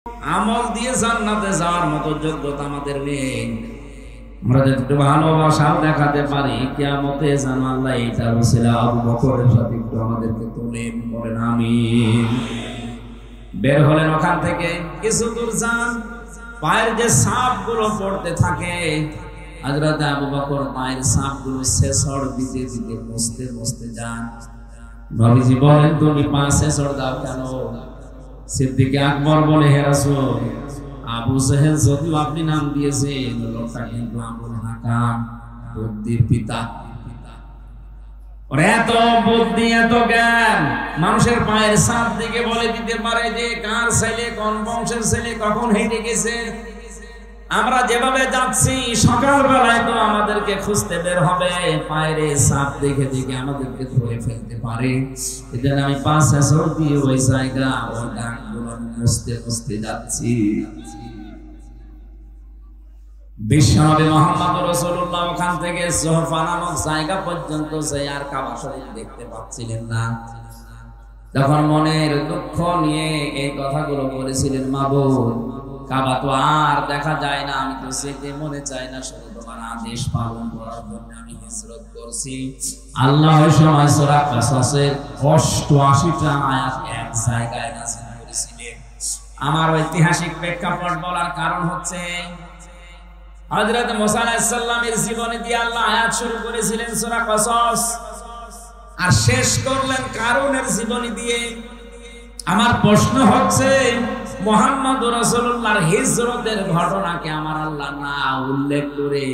আমল দিয়ে জান্নাতে যাওয়ার মতো যোগ্যতা আমাদের নেই। আমরা যদি একটু ভালোবাসা দেখাতে পারি কিয়ামতে যেন আল্লাহ এইটার ওসিলা আবু বকরের সাথে একটু আমাদেরকে তোলেন, বলেন আমিন। বের হলেন ওখান থেকে, কিছু দূর যান, পায়ের যে সাপগুলো পড়তে থাকে, হযরত আবু বকর পায়ের সাপগুলো ছেঁচড় দিতে দিতে মুছতে মুছতে যান। নবীজি বলেন, তুমি পা ছেঁচড় দাও কেন? সিদ্দিক আকবর বলে, হে রাসূল, আবু জেহেল যদিও আপনি নাম দিয়েছেন, লোকটা কিন্তু আবুল হাকাম, বুদ্ধির পিতা। ওর এত বুদ্ধি, এত জ্ঞান, মানুষের পায়ের ছাপ দিকে বলে দিতে পারে যে কার ছেলে, কোন বংশের ছেলে, কখন হেঁটে গেছে। আমরা যেভাবে যাচ্ছি সকালবেলায় তো আমাদেরকে খুঁজতে বের হবে, পায়ের ছাপ দেখে দেখে আমাদেরকে ধরে ফেলতে পারে। এজন্য আমি 5 বছর দিয়ে ওই জায়গা, ওই ডাকগুলো মুছতে মুছতে যাচ্ছি। বিশ্বনবী মুহাম্মদ রাসূলুল্লাহ ওখান থেকে জোহফা নামক জায়গা পর্যন্ত যে আর কাবা শরীফ দেখতে পাচ্ছিলেন না। তখন মনের দুঃখ নিয়ে এই কথাগুলো বলেছিলেন, মাবুদ, কাবা তো আর দেখা যায় না, আমি তো যেতে মনে চাই না, শুধু তোমার আদেশ পালন করার জন্য আমি হিজরত করছি। আল্লাহ ওই সময় সূরা কাসাসের 88টা আয়াত এক জায়গায় নাযিল করেছিলেন। আমার ঐতিহাসিক প্রেক্ষাপট বলার কারণ হচ্ছে, হযরত মুসা আলাইহিস সালামের জীবনী দিয়ে আল্লাহ আয়াত শুরু করেছিলেন সূরা কাসাস, আর শেষ করলেন কারুনের জীবনী দিয়ে। আমার প্রশ্ন হচ্ছে, মুহাম্মদ রাসূলুল্লাহর হিজরতের ঘটনাকে আমার আল্লাহ না উল্লেখ করে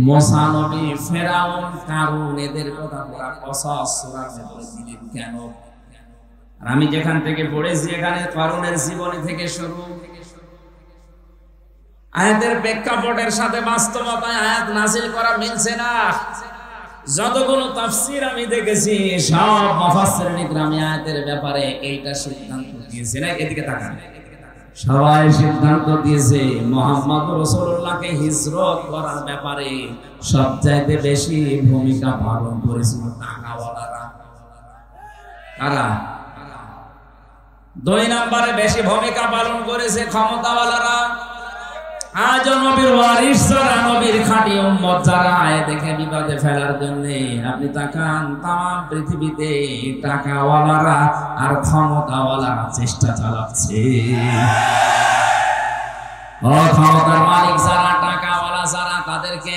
মুসা নবী, ফেরাউন, কারুন এদের কথা পুরা কাসাস সূরার মধ্যে দিলেন কেন? আর আমি যেখান থেকে পড়েছি এখানে কারুনের জীবনী থেকে শুরু। আয়াতের প্রেক্ষাপটের সাথে বাস্তবতায় আয়াত নাযিল করা মিলছে না। যতগুলো তাফসীর আমি দেখেছি, সব মুফাসসিরিন ইকরাম আয়াতের ব্যাপারে এইটা সিদ্ধান্ত দিয়েছে, না এদিকে তাকান, সবাই সিদ্ধান্ত দিয়েছে মুহাম্মদ রাসূলুল্লাহকে হিজরত করার ব্যাপারে সবচাইতে বেশি ভূমিকা পালন করেছিল টাকাওয়ালারা। কারা? 2 নম্বরে বেশি ভূমিকা পালন করেছে ক্ষমতাওয়ালারা। আজ নবীর ওয়ারিস যারা, নবীর খাঁটি উম্মত যারা, আয় দেখে বিপদে ফেলার জন্য আপনি তাকান, তাম পৃথিবীতে টাকাওয়ালারা আর ক্ষমতাওয়ালারা চেষ্টা চালাচ্ছে। ও ক্ষমতার মালিক যারা, টাকাওয়ালা যারা, তাদেরকে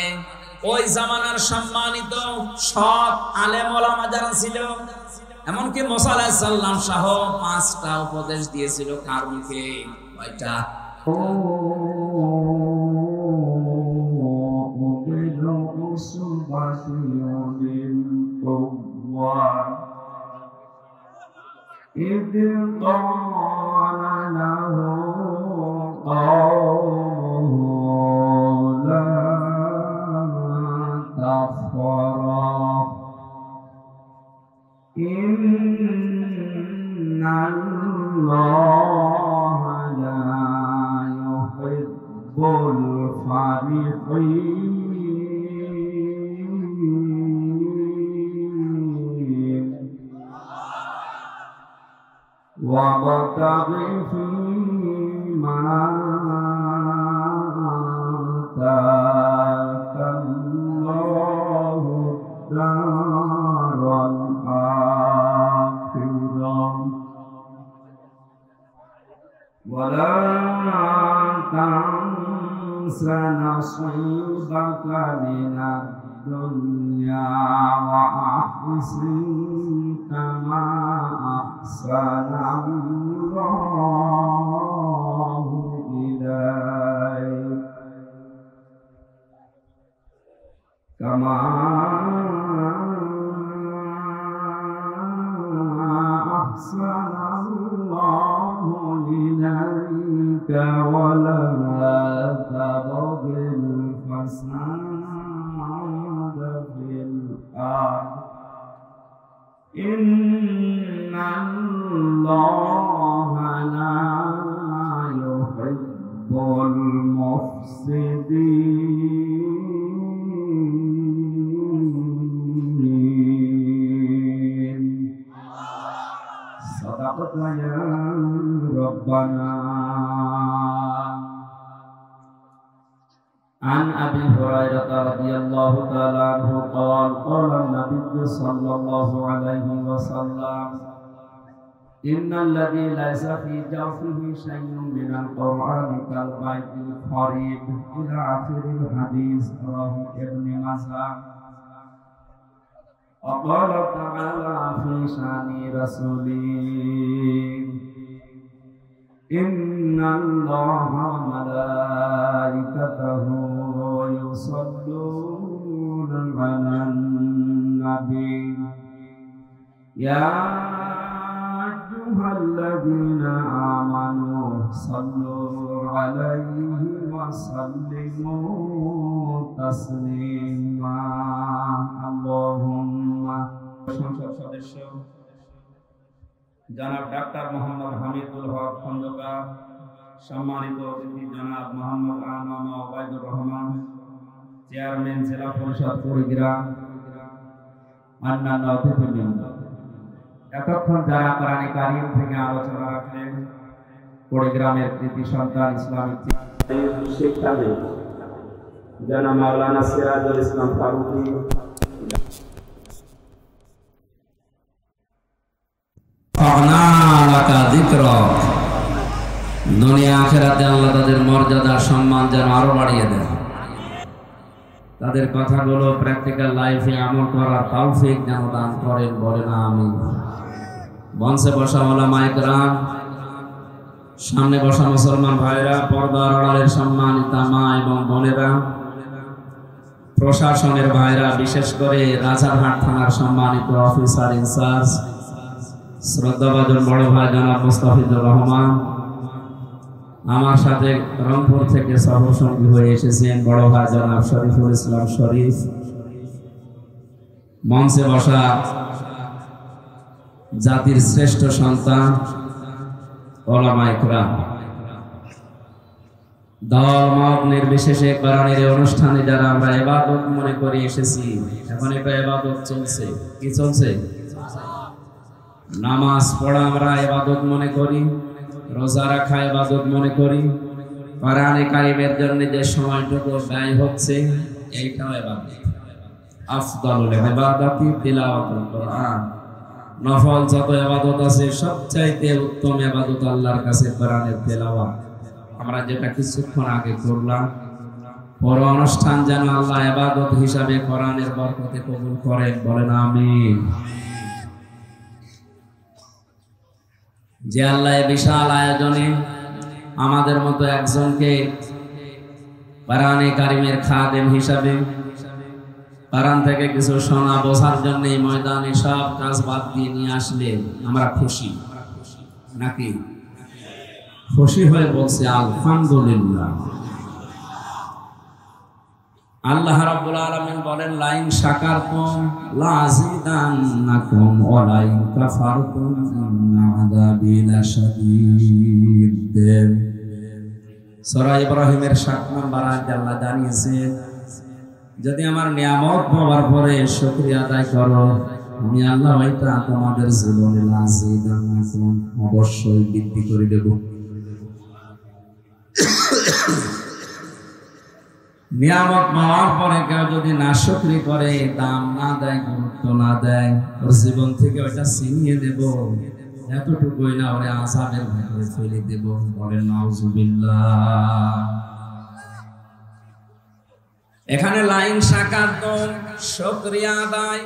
ওই জামানার সম্মানিত সৎ আলেম ওলামা যারা ছিল, এমনকি মুসা আলাইহিস সালাম সহ 5টা উপদেশ দিয়েছিল কারুনকে। কয়টা? إذ قال له قومه لا تفرح إن الله لا يحب الفرحين وابتغ فيما آتاك الله الدار الآخرة ولا تنس نصيبك من الدنيا وأحسن كما أحسن الله إليك كما أحسن الله إليك ولا تبغ الفساد في الأرض إن الله لا يحب المفسدين صدقت يا ربنا عن أبي هريرة رضي الله تعالى عنه قال قال النبي صلى الله عليه وسلم إن الذي ليس في جوفه شيء من القرآن كالبيت الخريب إلى آخر الحديث رواه ابن ماجه. وقال تعالى في شأن رسوله إن الله وملائكته يصلون على النبي يا أيها الذين آمنوا صلوا عليه وسلموا تسليما. اللهم সংসদ সদস্য জনাব ডাক্তার মোহাম্মদ হামিদুল হক খন্দকার, সম্মানিত অতিথি জনাব মোহাম্মদ আনাম ওবায়দুর রহমান, চেয়ারম্যান জেলা পরিষদ কুড়িগ্রাম, অন্যান্য অতিথিবৃন্দ, এতক্ষণ যারা কোরআনে কারিম থেকে আলোচনা রাখলেন, কুড়িগ্রামের কৃতি সন্তান ইসলামিক শিক্ষাবিদ জনাব মাওলানা সিরাজুল ইসলাম ফারুকী, দুনিয়া আখিরাতে আল্লাহ তাদের মর্যাদা সম্মান যেন আরো বাড়িয়ে দেন, তাদের কথাগুলো প্র্যাকটিক্যাল লাইফে আমল করার তৌফিক যেন দান করেন, বলেন আমিন। মঞ্চে বসা ওলামায়ে কেরাম, সামনে বসা মুসলমান ভাইরা, পর্দার আড়ালের সম্মানিতা মা এবং বোনেরা, প্রশাসনের ভাইরা, বিশেষ করে রাজারহাট থানার সম্মানিত অফিসার ইনচার্জ শ্রদ্ধাভাজন বড় ভাই জনাব মুস্তাফিজুর রহমান, আমার সাথে রংপুর থেকে সহসঙ্গী হয়ে এসেছেন বড় ভাই জনাব শরীফুল ইসলাম শরীফ, মঞ্চে বসা জাতির শ্রেষ্ঠ সন্তান ওলামায়ে কেরাম, দল মত নির্বিশেষে কোরআনের অনুষ্ঠানে যারা আমরা ইবাদত মনে করে এসেছি, এখন এটা ইবাদত চলছে। কি চলছে? নামাজ পড়া আমরা ইবাদত মনে করি, রোজা রাখা ইবাদত মনে করি, কোরআনে কারিমের জন্য যে সময়টুকু ব্যয় হচ্ছে এইটাও ইবাদত। আফদালুল ইবাদাতি তিলাওয়াতুল কোরআন। নফল যত ইবাদত আছে সবচাইতে উত্তম ইবাদত আল্লাহর কাছে কোরআনের তেলাওয়াত। আমরা যেটা কিছুক্ষণ আগে করলাম, পুরো অনুষ্ঠান যেন আল্লাহ ইবাদত হিসাবে কোরআনের বরকতে কবুল করেন, বলেন আমিন। যে আল্লাহ বিশাল আয়োজনে আমাদের মতো একজনকে কোরআনে কারিমের খাদেম হিসাবে কোরআন থেকে কিছু শোনা বোঝার জন্য এই ময়দানে সব কাজ বাদ দিয়ে নিয়ে আসলেন, আমরা খুশি নাকি? খুশি হয়ে বলছে আলহামদুলিল্লাহ। আল্লাহ রাব্বুল আলামিন বলেন, লাইন শাকারতুম লাযিদান্নাকুম ওয়া লাইন কাফারতুম ইন্না আযাবি লাশাদীদ। সূরা ইব্রাহিমের 7 নম্বর আয়াতে আল্লাহ জানিয়েছেন, যদি আমার নিয়ামত পাওয়ার পরে শুকরিয়া আদায় করো, আমি আল্লাহ ওইটা তোমাদের জীবনে লাযিদান্নাকুম অবশ্যই বৃদ্ধি করে দেব। নিয়ামত পাওয়ার পরে কেউ যদি নাশকরি করে, দাম না দেয়, গুরুত্ব না দেয়, ওর জীবন থেকে ওইটা ছিনিয়ে দেব, এতটুকুই না, ওরে আযাবের ভেতরে ফেলে দেব, বলেন নাউযুবিল্লাহ। এখানে লাইন শাকারতুম শুকরিয়া আদায়,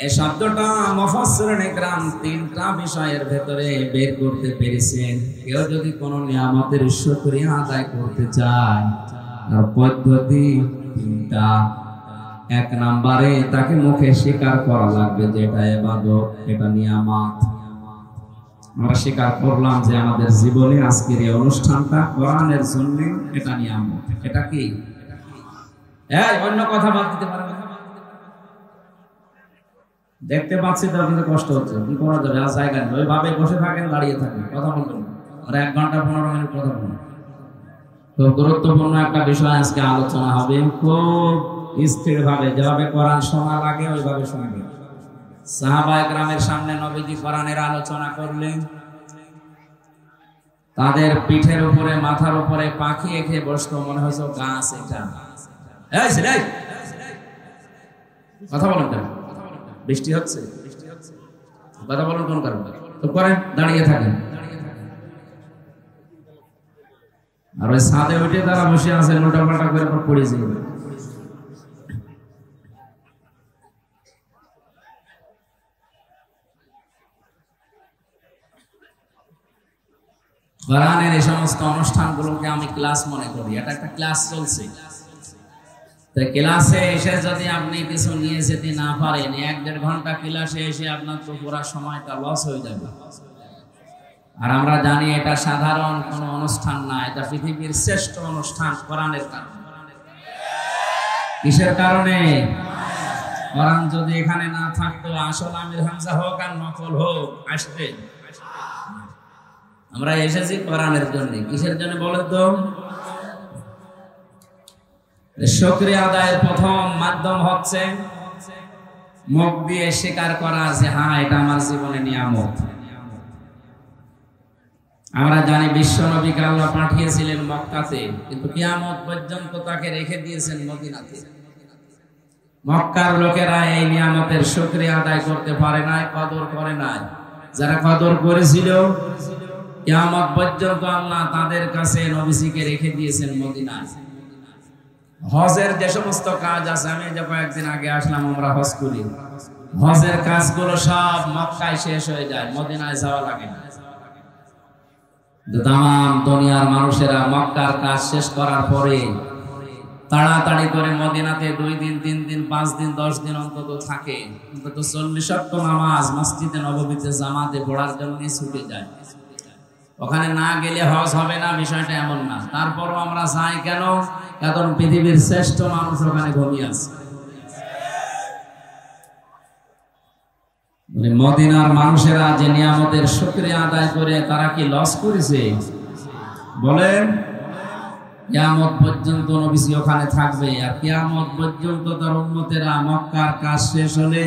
এই শব্দটা মুফাসসিরিনে কেরাম 3টা বিষয়ের ভেতরে বের করতে পেরেছেন। কেউ যদি কোনো নিয়ামতের শুকরিয়া আদায় করতে চায়, আর পদ্ধতি 3টা। 1 নম্বরে তাকে মুখে স্বীকার করা লাগবে যে এটা ইবাদত, এটা নিয়ামত। আমরা স্বীকার করলাম যে আমাদের জীবনে আজকের এই অনুষ্ঠানটা কোরআনের জন্য, এটা নিয়ামত। এটা কি? অন্য কথা বাদ দিতে পারবেন না। দেখতে পাচ্ছি তো কিন্তু কষ্ট হচ্ছে, কি করা যাবে? আর জায়গা নেই, ওইভাবে বসে থাকেন, দাঁড়িয়ে থাকেন, কথা বলবেন না। আর 1 ঘন্টা 15 মিনিট কথা বলবেন। খুব গুরুত্বপূর্ণ একটা বিষয় আজকে আলোচনা হবে, খুব স্থির ভাবে, যেভাবে কোরআন শোনা লাগে ওইভাবে শুনবেন। সাহাবায়ে কেরামের সামনে নবীজি কোরআনের আলোচনা করলেন, তাদের পিঠের উপরে মাথার উপরে পাখি এঁকে বসতো, মনে হয়েছে গাছ। এটা কথা বলেন কেন? বৃষ্টি হচ্ছে, কথা বলেন কোন কারণ? তো করেন, দাঁড়িয়ে থাকেন। আর ওই ছাদে উঠে তারা বসে আছে উল্টা পাল্টা করে পড়ে যাবে। কোরআনের এই সমস্ত অনুষ্ঠানগুলোকে আমি ক্লাস মনে করি। এটা একটা ক্লাস চলছে। তাই ক্লাসে এসে যদি আপনি কিছু নিয়ে যেতে না পারেন, 1-1.5 ঘন্টা ক্লাসে এসে আপনার তো পুরো সময়টা লস হয়ে যাবে। আর আমরা জানি এটা সাধারণ কোনো অনুষ্ঠান না, এটা পৃথিবীর শ্রেষ্ঠ অনুষ্ঠান কোরআনের কারণে। কিসের কারণে? কোরআন যদি এখানে না থাকতো, আসল আমির হামজা হোক আর নকল হোক আসবে। আমরা এসেছি কোরআনের জন্য। কিসের জন্য বলেন তো? শুকরিয়া আদায়ের প্রথম মাধ্যম হচ্ছে মুখ দিয়ে স্বীকার করা যে হ্যাঁ, এটা আমার জীবনে নিয়ামত। আমরা জানি বিশ্ব নবীকে আল্লাহ পাঠিয়েছিলেন মক্কাতে, কিন্তু কিয়ামত পর্যন্ত তাকে রেখে দিয়েছেন মদিনাতে। মক্কার লোকেরা এই নিয়ামতের শুকরিয়া আদায় করতে পারে নাই, কদর করে নাই। যারা কদর করেছিল, কিয়ামত পর্যন্ত আল্লাহ তাদের কাছে নবীজিকে রেখে দিয়েছেন মদিনায়। হজের যে সমস্ত কাজ আছে, আমি যে কয়েকদিন আগে আসলাম, আমরা হজ করি, হজের কাজগুলো সব মক্কায় শেষ হয়ে যায়, মদিনায় যাওয়া লাগে না। তামাম দুনিয়ার মানুষেরা মক্কার কাজ শেষ করার পরে তাড়াতাড়ি করে মদিনাতে 2 দিন 3 দিন 5 দিন 10 দিন অন্তত থাকে। অন্তত 40 ওয়াক্ত নামাজ মসজিদে নববীতে জামাতে পড়ার জন্য ছুটে যায়। ওখানে না গেলে হজ হবে না, বিষয়টা এমন না। তারপরও আমরা যাই কেন? কারণ পৃথিবীর শ্রেষ্ঠ মানুষ ওখানে ঘুমিয়ে আছে। মদিনার মানুষেরা যে নিয়ামতের শুকরিয়া আদায় করে, তারা কি লস করেছে? বলেন, কিয়ামত পর্যন্ত নবীজি ওখানে থাকবে। আর কিয়ামত পর্যন্ত তার উম্মতেরা মক্কার কাজ শেষ হলে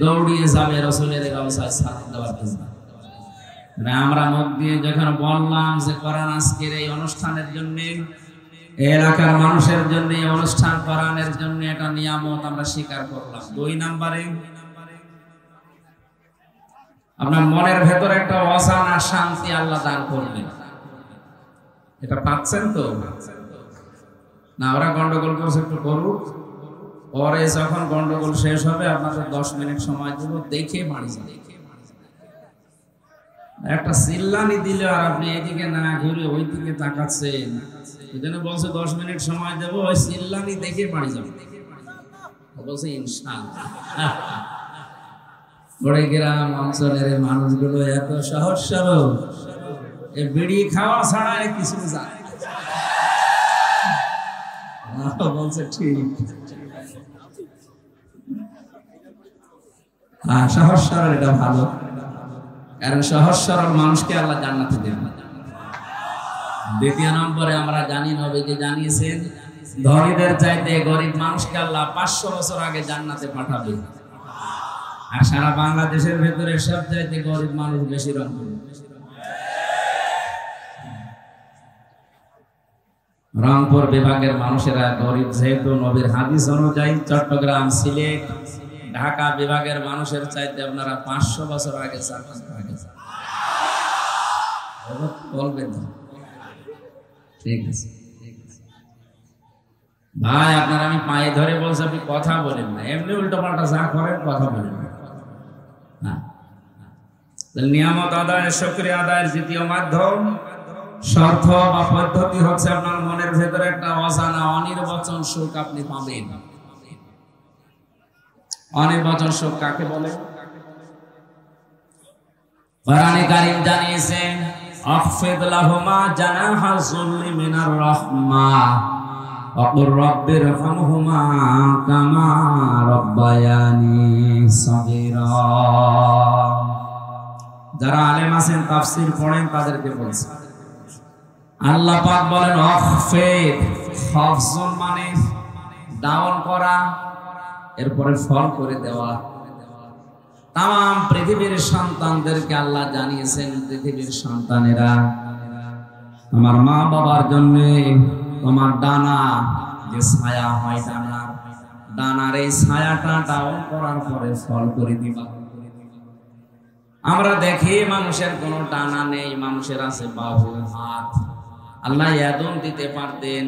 দৌড়িয়ে যাবে রাসূলের রওজায় সালাম দেওয়ার জন্য। আমরা মুখ দিয়ে যখন বললাম যে কোরআন আজকের এই অনুষ্ঠানের জন্য, এলাকার মানুষের জন্য এই অনুষ্ঠান কোরআনের জন্য এটা নিয়ামত, আমরা স্বীকার করলাম। 2 নম্বরে, আপনার মনের ভেতরে একটা অজানা শান্তি আল্লাহ দান করবেন। এটা পাচ্ছেন তো না? ওরা গন্ডগোল করছে, একটু করুক, পরে যখন গন্ডগোল শেষ হবে আপনাদের 10 মিনিট সময় দেব, দেখে বাড়ি যাবে। একটা চিল্লানি দিলে আর আপনি এদিকে না ঘুরে ওই দিকে তাকাচ্ছেন, এজন্য বলছে 10 মিনিট সময় দেব, ওই চিল্লানি দেখে বাড়ি যাবে। বলছে ইনশাআল্লাহ। বড় গ্রাম অঞ্চলের মানুষগুলো এত সহজ সরল, এই বিড়ি খাওয়া ছাড়া কিছু জানে না। বলছে ঠিক, হ্যাঁ, সহজ সরল, এটা ভালো। কারণ সহজ সরল মানুষকে আল্লাহ জান্নাতে দেবেন। 2 নম্বরে, আমরা জানি নবীজি জানিয়েছেন ধনীদের চাইতে গরিব মানুষকে আল্লাহ 500 বছর আগে জান্নাতে পাঠাবে। আর সারা বাংলাদেশের ভেতরে সব চাইতে গরিব মানুষ বেশি রংপুর। রংপুর বিভাগের মানুষেরা গরিব, যেহেতু নবীর হাদিস অনুযায়ী চট্টগ্রাম, সিলেট, ঢাকা বিভাগের মানুষের চাইতে আপনারা 500 বছর আগে বলবেন। ঠিক আছে ভাই, আপনার আমি পায়ে ধরে বলছি, আপনি কথা বলেন না, এমনি উল্টো পাল্টা যা করেন কথা বলেন না। নিয়ামত আদায়ের, শুকরিয়া আদায়ের দ্বিতীয় মাধ্যম, শর্ত বা পদ্ধতি হচ্ছে আপনার মনের ভেতরে একটা অজানা অনির্বচন সুখ আপনি পাবেন। অনির্বচন সুখ কাকে বলে? কোরআনে কারীম জানিয়েছেন, আখফিদ লাহুমা জানাহা যুল্লি মিনার রাহমাহ ওয়া কুর রাব্বিরহামহুমা কামা রাব্বায়ানি সাগীরা। যারা আলেম আছেন, তাফসীর পড়েন, তাদেরকে বলছি, আল্লাহ পাক বলেন আখফিদ, খাফজুন মানে ডাউন করা, এরপরে ফল করে দেওয়া। তাম পৃথিবীর সন্তানদেরকে আল্লাহ জানিয়েছেন, পৃথিবীর সন্তানেরা আমার মা বাবার জন্য তোমার ডানা যে ছায়া হয় ডানার এই ছায়াটা ডাউন করার পরে ফল করে দিবা। আমরা দেখি মানুষের কোনো ডানা নেই, মানুষের আছে বাহু, হাত। আল্লাহ ইয়াদুন দিতে পারতেন,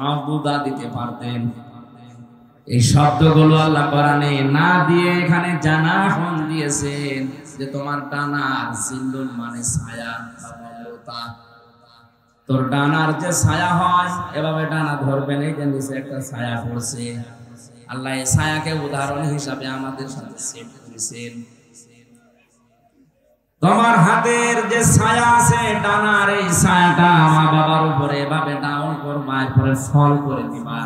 আবুদা দিতে পারতেন। এই শব্দগুলো আল্লাহ কোরআনে না দিয়ে এখানে জানাহন দিয়েছেন যে তোমার ডানার জিল্লুল মানে ছায়া বা মমতা। তোর ডানার যে ছায়া হয়, এভাবে ডানা ধরবেন, এই যে নিচে একটা ছায়া পড়ছে, আল্লাহ এই ছায়াকে উদাহরণ হিসাবে আমাদের সাথে সেট করেছেন। তোমার হাতের যে ছায়া আছে, ডানার এই ছায়াটা মা বাবার উপরে এভাবে ডাউন করবা, এরপরে ফল করে দিবা।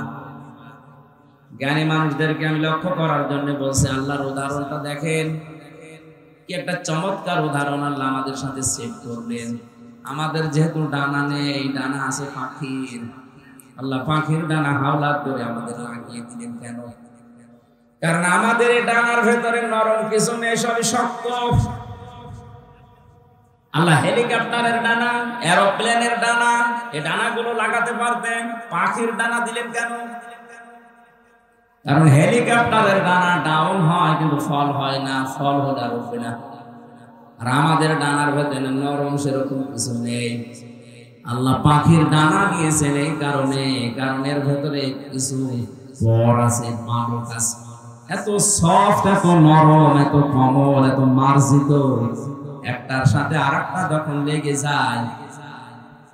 জ্ঞানী মানুষদেরকে আমি লক্ষ্য করার জন্য বলছি, আল্লাহর উদাহরণটা দেখেন, কি একটা চমৎকার উদাহরণ আল্লাহ আমাদের সাথে সেট করলেন। আমাদের যেহেতু ডানা নেই, ডানা আছে পাখির, আল্লাহ পাখির ডানা হাওলাত করে আমাদের লাগিয়ে দিলেন কেন? কারণ আমাদের এই ডানার ভেতরে নরম কিছু নেই, সবই শক্ত। আল্লাহ হেলিকপ্টারের ডানা, এরোপ্লেনের ডানা, এই ডানাগুলো লাগাতে পারতেন, পাখির ডানা দিলেন কেন? কারণ হেলিকপ্টারের ডানা ডাউন হয় কিন্তু ফল হয় না, ফল হলে আর উঠবে না। আর আমাদের ডানার ভেতরে নরম সেরকম কিছু নেই। আল্লাহ পাখির ডানা দিয়েছেন এই কারণে, কারণ এর ভেতরে কিছু পর আছে, পালক আছে, এত সফট, এত নরম, এত কোমল, এত মার্জিত। একটার সাথে আরেকটা যখন লেগে যায়,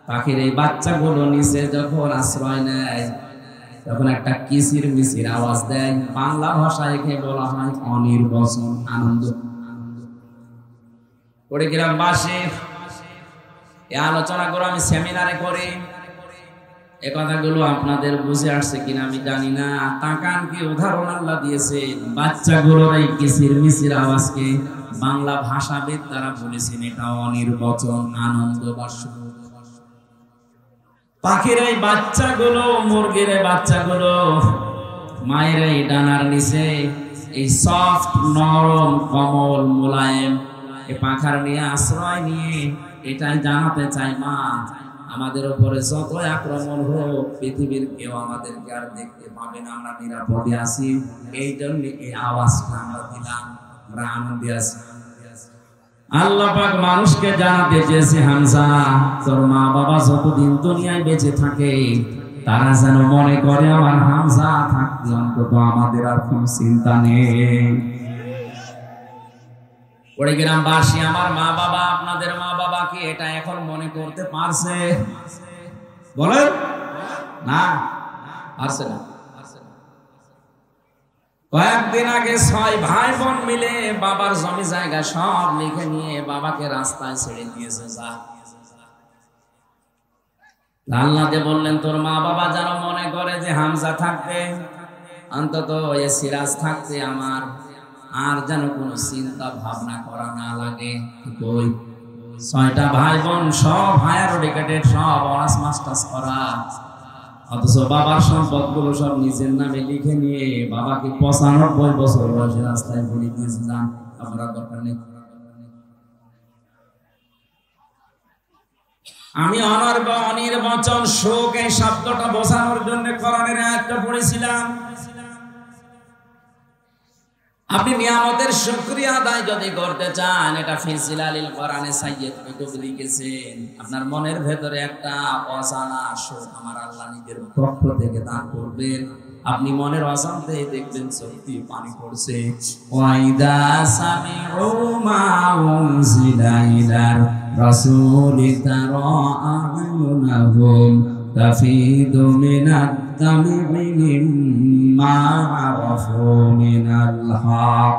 পাখির এই বাচ্চাগুলো নিচে যখন আশ্রয় নেয়, তখন একটা কিচির মিচির আওয়াজ দেয়। বাংলা ভাষায় একে বলা হয় অনির্বচন আনন্দ। গ্রামবাসী এই আলোচনাগুলো আমি সেমিনারে করি, এ কথাগুলো আপনাদের বুঝে আসছে কিনা আমি জানি না। তাকান কি উদাহরণ আল্লাহ দিয়েছে, বাচ্চাগুলোর এই কিচির মিচির আওয়াজকে বাংলা ভাষাবিদ তারা বলেছেন এটা অনির্বচন আনন্দ বা সুখ। পাখির এই বাচ্চাগুলো, মুরগির এই বাচ্চাগুলো মায়ের এই ডানার নিচে এই সফট, নরম, কোমল, মোলায়েম এই পাখার নিয়ে আশ্রয় নিয়ে এটাই জানাতে চাই, মা আমাদের উপরে যত আক্রমণ হোক, পৃথিবীর কেউ আমাদেরকে আর দেখতে পাবে না, আমরা নিরাপদে আছি। এই জন্য এই আওয়াজটা আমরা দিলাম, আমরা আনন্দে আছি। আল্লাহ পাক মানুষকে জানাতে চেয়েছে, হামজা তোর মা বাবা যতদিন দুনিয়ায় বেঁচে থাকে, তারা যেন মনে করে আমার হামজা থাকতে অন্তত আমাদের আর কোন চিন্তা নেই। গ্রামবাসী, আমার মা বাবা, আপনাদের মা বাবা কি এটা এখন মনে করতে পারছে? বলেন না, পারছে না। কয়েকদিন আগে 6 ভাই বোন মিলে বাবার জমি জায়গা সব লিখে নিয়ে বাবাকে রাস্তায় ছেড়ে দিয়েছে। আল্লাহ যে বললেন তোর মা বাবা যেন মনে করে যে হামজা থাকতে অন্তত এ সিরাজ থাকতে আমার আর যেন কোনো চিন্তা ভাবনা করা না লাগে। কই 6টা ভাই বোন, সব হায়ার এডুকেটেড, সব অনার্স মাস্টার্স করা, অথচ বাবার সম্পদগুলো সব নিজের নামে লিখে নিয়ে বাবাকে 95 বছর বয়সে রাস্তায় ঘুরে দিয়েছিলাম। আমরা দরকার নেই। আমি অনির্বচন শোক এই শব্দটা বোঝানোর জন্য কোরআনের আয়াতটা পড়েছিলাম। আপনি নিয়ামতের শুকরিয়া আদায় যদি করতে চান, এটা ফি জিলালিল কোরআনে সাইয়্যিদ কুতুব লিখেছেন, আপনার মনের ভেতরে একটা অজানা শোক আমার আল্লাহ নিজের পক্ষ থেকে দান করবেন। আপনি মনের অজান্তে দেখবেন সত্যি পানি পড়ছে। ওয়াইদা সামিউ মা উনজিলা ইলার রাসূলি তারা আ'য়ুনাহুম তাফিদু মিনাদ দামি মিম্মা আরাফু মিনাল হক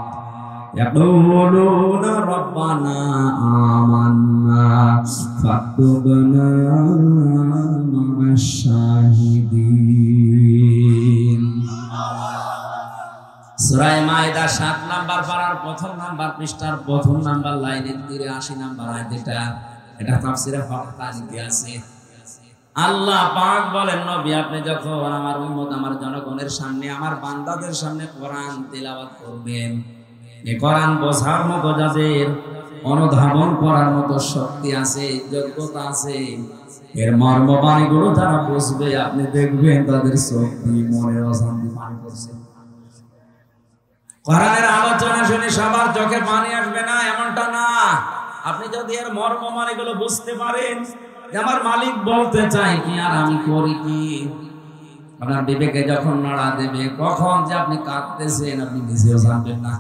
ইয়াকুলুনা রাব্বানা আমান্না ফাকতুবনা মা'আশ শাহিদিন। সূরা মাইদা 7 নাম্বার পারার 1 নাম্বার পৃষ্ঠার 1 নাম্বার লাইনের 83 নাম্বার আয়াত। এটা তাফসীরে হক্কানিতে আছে। আল্লাহ পাক বলেন, নবী আপনি যখন আমার উম্মত, আমার জনগণের সামনে, আমার বান্দাদের সামনে কোরআন তেলাওয়াত করবেন, এই কোরআন বোঝার মতো যাদের অনুধাবন করার মতো শক্তি আছে, যোগ্যতা আছে, এর মর্মবাণীগুলো যারা বুঝবে আপনি দেখবেন তাদের চোখ দিয়ে মনের অশান্তি পানি পড়ছে। কোরআনের আলোচনা শুনে সবার চোখে পানি আসবে না এমনটা না। আপনি যদি এর মর্মবাণীগুলো বুঝতে পারেন যে আমার মালিক বলতে চাই কি আর আমি করি কি, আপনার বিবেকে যখন নাড়া দেবে কখন যে আপনি কাঁদতেছেন আপনি নিজেও জানবেন না।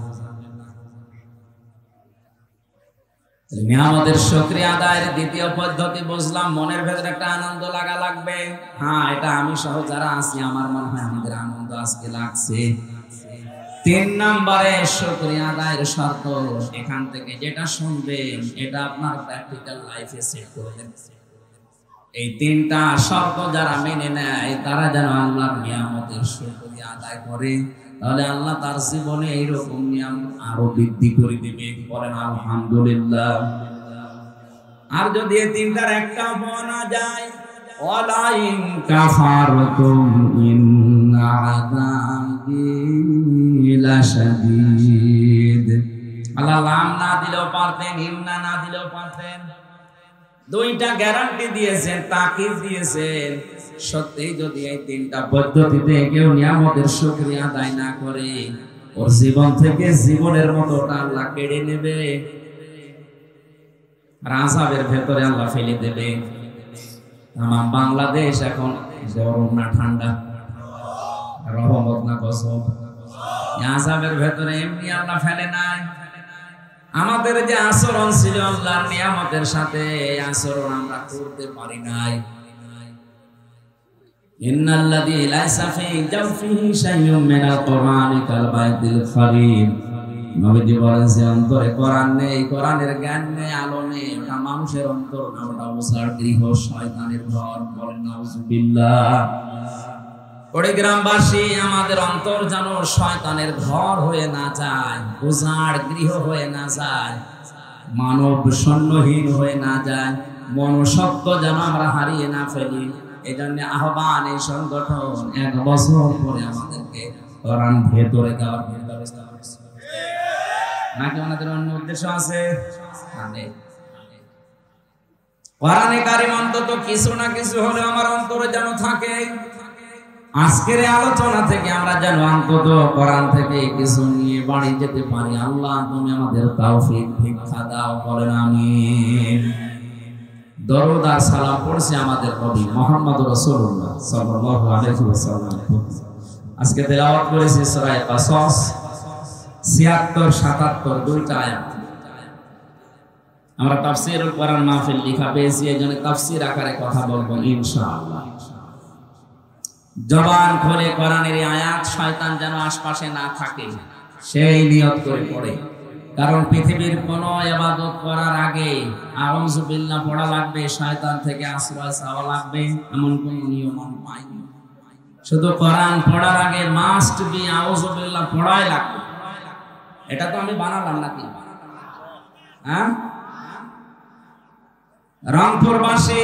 নিয়ামতের শুকরিয়া আদায়ের দ্বিতীয় পদ্ধতি বুঝলাম, মনের ভেতরে একটা আনন্দ লাগা লাগবে। হ্যাঁ, এটা আমি সহ যারা আছি আমার মনে হয় আমাদের আনন্দ আজকে লাগছে। 3 নম্বরে শুকরিয়া আদায়ের শর্ত, এখান থেকে যেটা শুনবেন এটা আপনার প্র্যাকটিক্যাল লাইফে সেট করবেন। এই 3টা শর্ত যারা মেনে নেয় তারা যেন আল্লাহর নিয়ামতের শুকরিয়া আদায় করে, তাহলে আল্লাহ তার জীবনে এইরকম নিয়ামত আরো বৃদ্ধি করে দিবে। বলেন আলহামদুলিল্লাহ। আর যদি এই 3টার একটা পাওয়া না যায়, ওয়ালাইন কাফারতুম ইন্না আযাবি লাশাদীদ। আল্লাহ লাম না দিলেও পারতেন, ইন্না না দিলেও পারতেন, 2টা গ্যারান্টি দিয়েছেন, তাকিদ দিয়েছেন। সত্যি যদি এই 3টা পদ্ধতিতে কেউ নিয়ামতের শুকরিয়া আদায় না করে, ওর জীবন থেকে জীবনের মতোটা আল্লাহ কেড়ে নেবে, আর আযাবের ভেতরে আল্লাহ ফেলে দেবে। আমার বাংলাদেশ এখন গরম না ঠান্ডা, রহমত না গজব, আযাবের ভেতরে এমনি আল্লাহ ফেলে নাই। আমাদের যে আচরণ ছিল আল্লাহর নিয়ামতের সাথে, এই আচরণ আমরা করতে পারি নাই। ইন্নাল্লাযী লাইসা ফী জাওফিহি শাইউম মিনাল কুরআনি কাল বাইতিল খারীম। নবীজি বলেন যে অন্তরে কোরআন নেই, কোরআনের জ্ঞান নেই, আলো নেই, ওটা মানুষের অন্তর না, ওটা উসার গৃহ, শয়তানের ঘর। বলেন নাউযুবিল্লাহ। গ্রামবাসী আমাদের অন্তর যেন শয়তানের ঘর হয়ে না যায়, উজাড় গৃহ হয়ে না যায়, মানব শূন্যহীন হয়ে না যায়, মনুষ্যত্ব যেন আমরা হারিয়ে না ফেলি। এই জন্য আহ্বান, এই সংগঠন 1 বছর পরে আমাদেরকে কোরআন ভেতরে দেওয়ার ব্যবস্থা করেছে। নাকি আমাদের অন্য উদ্দেশ্য আছে? কোরআনে কারিম অন্তত কিছু না কিছু হলে আমার অন্তরে যেন থাকে। আজকের আলোচনা থেকে আমরা যেন অন্তত কোরআন থেকে কিছু নিয়ে বাড়ি যেতে পারি। আল্লাহ তুমি আমাদের তৌফিক ভিক্ষা দাও। বলেন আমিন। দরুদ আর সালাম পড়ছে আমাদের নবী মুহাম্মদ রাসূলুল্লাহ সাল্লাল্লাহু আলাইহি ওয়াসাল্লাম। আজকে তেলাওয়াত করেছি সূরা কাসাস ৭৬ ৭৭ 2টা আয়াত। আমরা তাফসীরুল কোরআন মাহফিল লেখা পেয়েছি, এজন্য তাফসীর আকারে কথা বলবো ইনশাআল্লাহ। জবান খুলে কোরআনের আয়াত শয়তান যেন আশপাশে না থাকে সেই নিয়ত করে পড়ে। কারণ পৃথিবীর কোন ইবাদত করার আগে আউযু বিল্লাহ পড়া লাগবে, শয়তান থেকে আশ্রয় চাওয়া লাগবে, এমন কোন নিয়ম আমি পাইনি। শুধু কোরআন পড়ার আগে মাস্ট বি আউযু বিল্লাহ পড়াই লাগবে। এটা তো আমি বানালাম নাকি? হ্যাঁ, রংপুরবাসী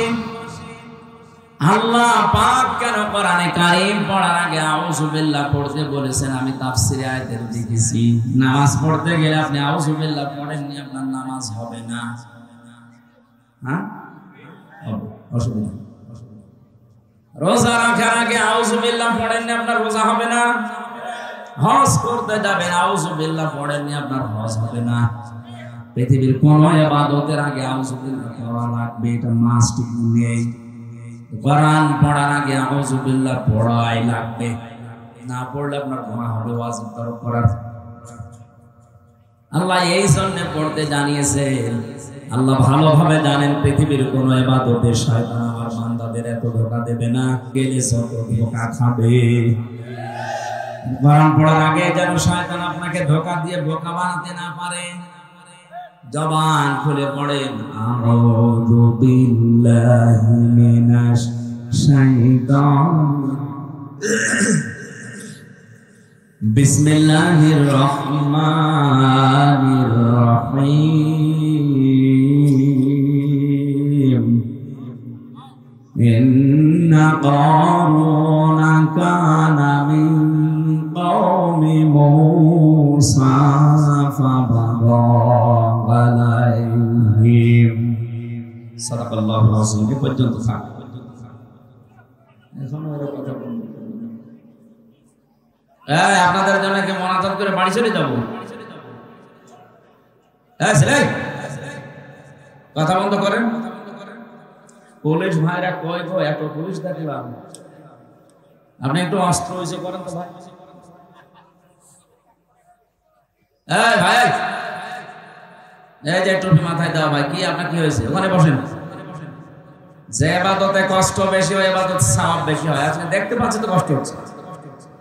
আল্লাহ পাক কেন কোরআনে কারীম পড়ার আগে আউযু বিল্লাহ পড়তে বলেছেন? আমি তাফসীরে আয়াতের দেখেছি। নামাজ পড়তে গেলে আপনি আউযু বিল্লাহ পড়েননি, আপনার নামাজ হবে না। হ্যাঁ, অসুবিধা। রোজা রাখার আগে আউযু বিল্লাহ পড়েননি, আপনার রোজা হবে না। হজ করতে যাবেন, আউযু বিল্লাহ পড়েননি, আপনার হজ হবে না। পৃথিবীর কোন ইবাদতের আগে আউযু বিল্লাহ পড়া লাগবে, এটা মাস্ট নেই। কোরআন পড়ার আগে আউযু বিল্লাহ পড়াই লাগবে, না পড়লে আপনার গুনাহ হবে। ওয়াজিব তরক করার আল্লাহ এই জন্য পড়তে জানিয়েছেন। আল্লাহ ভালোভাবে জানেন পৃথিবীর কোন ইবাদতে শয়তান আমার বান্দাদের এত ধোঁকা দেবে না, গেলে যত ধোঁকা খাবে। কোরআন পড়ার আগে যেন শয়তান আপনাকে ধোঁকা দিয়ে বোকা বানাতে না পারে। জবান খুলে পড়েন আউযু বিল্লাহি মিনাশ শাইতানির বিসমিল্লাহির রহমানির রহিম। ইন্না কারুনা কানা মিন কওমি মূসা ফাবাগা আলাইহিম। সাদাকাল্লাহুল আযীম। পর্যন্ত থাক। এখনো ওরা কথা বলবে। আপনাদের জন্য কি মোনাজাত করে বাড়ি চলে যাবো? কথা বন্ধ করেন। পুলিশ ভাইরা কয় গো, এত পুলিশ দেখলাম, আপনি একটু অস্ত্র হয়েছে করেন তো ভাই। ভাই এই যে টুপি মাথায় দেওয়া ভাই, কি আপনার কি হয়েছে? ওখানে বসেন। যে ইবাদতে কষ্ট বেশি হয়, ইবাদত সওয়াব বেশি হয়। আপনি দেখতে পাচ্ছেন তো কষ্ট হচ্ছে,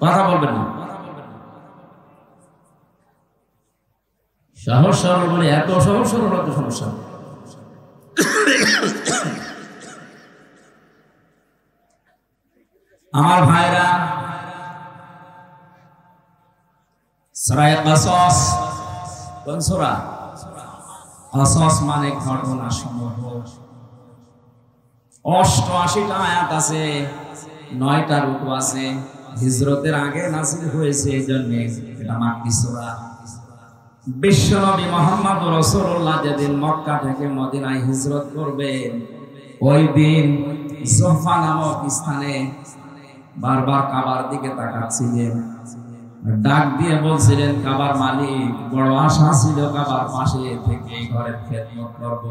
কথা বলবেন না। সহজ সরল বলে এত সহজ সরল এত সমস্যা। আমার ভাইরা, সূরা কাসাস, কোন সূরা? কাসাস মানে ঘটনা সমূহ। 88টা আয়াত আছে, 9টা রুকু আছে। হিজরতের আগে নাযিল হয়েছে, এইজন্য এটা মাক্কি সূরা। বিশ্বনবী মুহাম্মদ রাসূলুল্লাহ যেদিন মক্কা থেকে মদিনায় হিজরত করবেন, ওই দিন জুহফা নামক স্থানে বারবার কাবার দিকে তাকাচ্ছিলেন, ডাক দিয়ে বলছিলেন, কাবার মালিক, বড় আশা ছিল কাবার পাশে থেকে ঘরের খেদমত করব,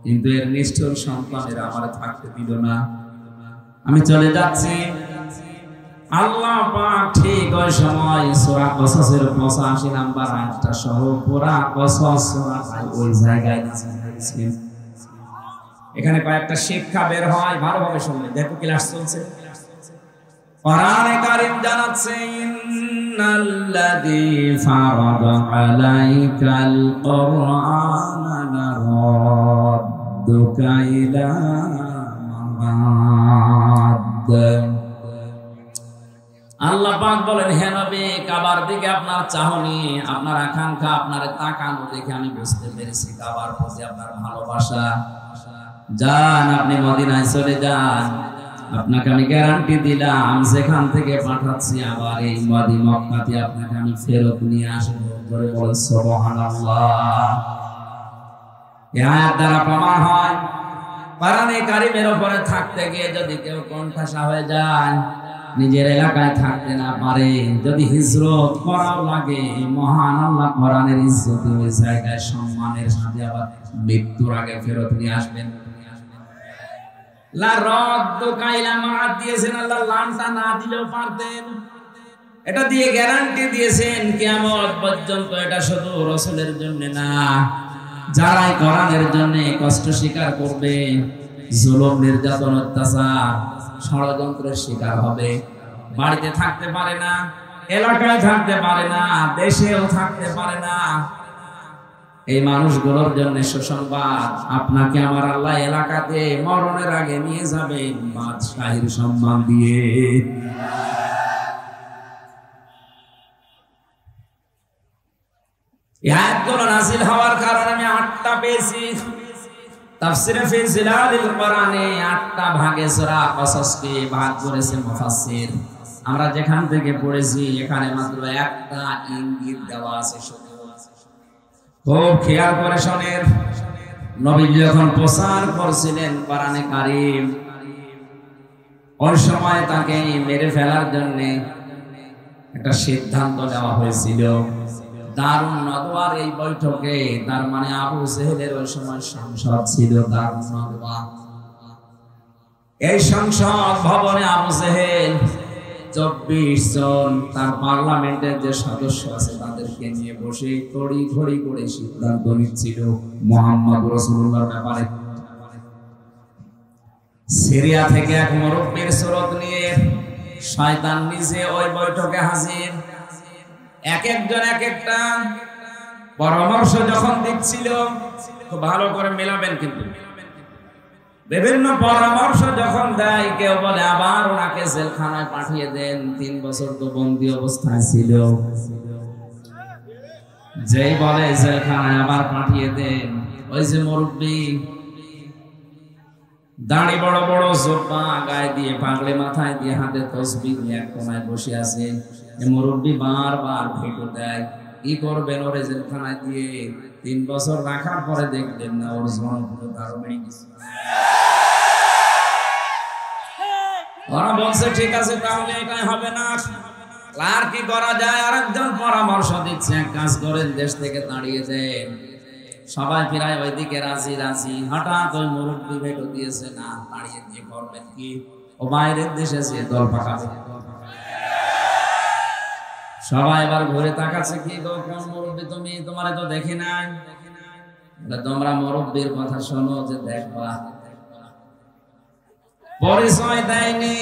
কিন্তু এর নিষ্ঠুর সন্তানেরা আমার থাকতে দিল না, আমি চলে যাচ্ছি। আল্লাহ পাক ঠিক ওই সময় সূরা কসসের 85 নাম্বার আয়াতটা সহ পুরা কসস সূরা ওই জায়গায় নাযিল হয়েছে। এখানে কয়েকটা শিক্ষা বের হয়, ভালোভাবে শুনবেন। দেখো ক্লাস চলছে। কোরআনে কারীম জানাচ্ছে, ইন্নাল্লাযী ফারাদা আলাইকাল কুরআনা লারাদ্দুকা ইলা মাআদ। আল্লাহ পাক বলেন, হে নবী, কাবার দিকে আপনার চাহনি, আপনার আকাঙ্ক্ষা, আপনার তাকানো দেখে আমি বুঝতে পেরেছি কাবার প্রতি আপনার ভালোবাসা। যান, আপনি মদিনায় চলে যান, আপনাকে আমি গ্যারান্টি দিলাম, যেখান থেকে পাঠাচ্ছি আবার এই মক্কাতে আপনাকে আমি ফেরত নিয়ে আসবো। ধরে বলেন সুবহানাল্লাহ। এই আয়াত দ্বারা প্রমাণ হয়, কোরআনে কারীমের উপরে থাকতে গিয়ে যদি কেউ কোণঠাসা হয়ে যায়, নিজের এলাকায় থাকতে না পারে, যদি হিজরত করাও লাগে, মহান আল্লাহ কোরআনের ইজ্জতে ওই জায়গায় সম্মানের সাথে আবার মৃত্যুর আগে ফেরত নিয়ে আসবেন। লা রাদ্দুকা ইলা মাআদ দিয়েছেন আল্লাহ, লামটা না দিলেও পারতেন। এটা দিয়ে গ্যারান্টি দিয়েছেন কিয়ামত পর্যন্ত। এটা শুধু রাসূলের জন্য না, যারাই কোরআনের জন্য কষ্ট স্বীকার করবে, জুলুম, নির্যাতন, অত্যাচার, ষড়যন্ত্রের শিকার হবে, বাড়িতে থাকতে পারে না, এলাকায় থাকতে পারে না, দেশেও থাকতে পারে না, এই মানুষগুলোর জন্য সুসংবাদ, আপনাকে আমার আল্লাহ এলাকাতে মরণের আগে নিয়ে যাবেন বাদশাহীর সম্মান দিয়ে। এই আয়াতগুলো নাযিল হওয়ার কারণে আমি 8টা পেয়েছি। তাফসীরে ফি জিলালিল কোরআনে 8টা ভাগে সূরা কসসকে ভাগ করেছেন মুফাসসির। আমরা যেখান থেকে পড়েছি এখানে মাত্র একটা ইঙ্গিত দেওয়া আছে। খুব খেয়াল করে শোনেন, নবী যখন প্রচার করছিলেন কোরআনে কারীম, ওই সময় তাকে মেরে ফেলার জন্য একটা সিদ্ধান্ত নেওয়া হয়েছিল। দারুন নদওয়ার এই বৈঠকে, তার মানে আবু জেহেলের ওই সময় সংসদ ছিল দারুন নদওয়া। এই সংসদ ভবনে আবু জেহেল 24 জন তার পার্লামেন্টের যে সদস্য আছে তাদেরকে নিয়ে বসে তড়িঘড়ি করে সিদ্ধান্ত নিচ্ছিল মুহাম্মদ রাসূলুল্লাহর ব্যাপারে। সিরিয়া থেকে এক মুরব্বির সুরত নিয়ে শয়তান নিজে ওই বৈঠকে হাজির। এক একজন এক একটা পরামর্শ যখন দিচ্ছিল, খুব ভালো করে মেলাবেন কিন্তু, বিভিন্ন পরামর্শ যখন দেয়, কেউ বলে আবার ওনাকে জেলখানায় পাঠিয়ে দেন, 3 বছর তো বন্দী অবস্থায় ছিল। যেই বলে জেলখানায় আবার পাঠিয়ে দেন, ওই যে মুরব্বি, দাড়ি বড় বড়, জোব্বা গায়ে দিয়ে, পাগড়ি মাথায় দিয়ে, হাতে তসবিহ নিয়ে এক কোনায় বসে আছে, মুরব্বি বারবার ফেটো দেয়। কি করবেন, ওরে জেলখানায় দিয়ে 3 বছর রাখার পরে দেখলেন না ওর জনপ্রিয়তা আরো বেড়ে গেছে। ওরা বলছে ঠিক আছে তাহলে এটাই হবে না, আর কি করা যায়? আরেকজন পরামর্শ দিচ্ছে, এক কাজ করেন, দেশ থেকে তাড়িয়ে দেন। সবাই প্রায় ওইদিকে রাজি রাজি। হঠাৎ ওই মুরব্বী ভেটো দিয়েছে, না তাড়িয়ে দিয়ে করবেন কি, ও বাইরের দেশে যে দল পাকাবে। সবাই এবার ঘুরে তাকাচ্ছে, কি গো কোন মুরব্বী তুমি? তোমারে তো দেখি নাই। তোমরা মুরব্বীর কথা শোনো যে দেখবা। পরিচয় দেয়নি,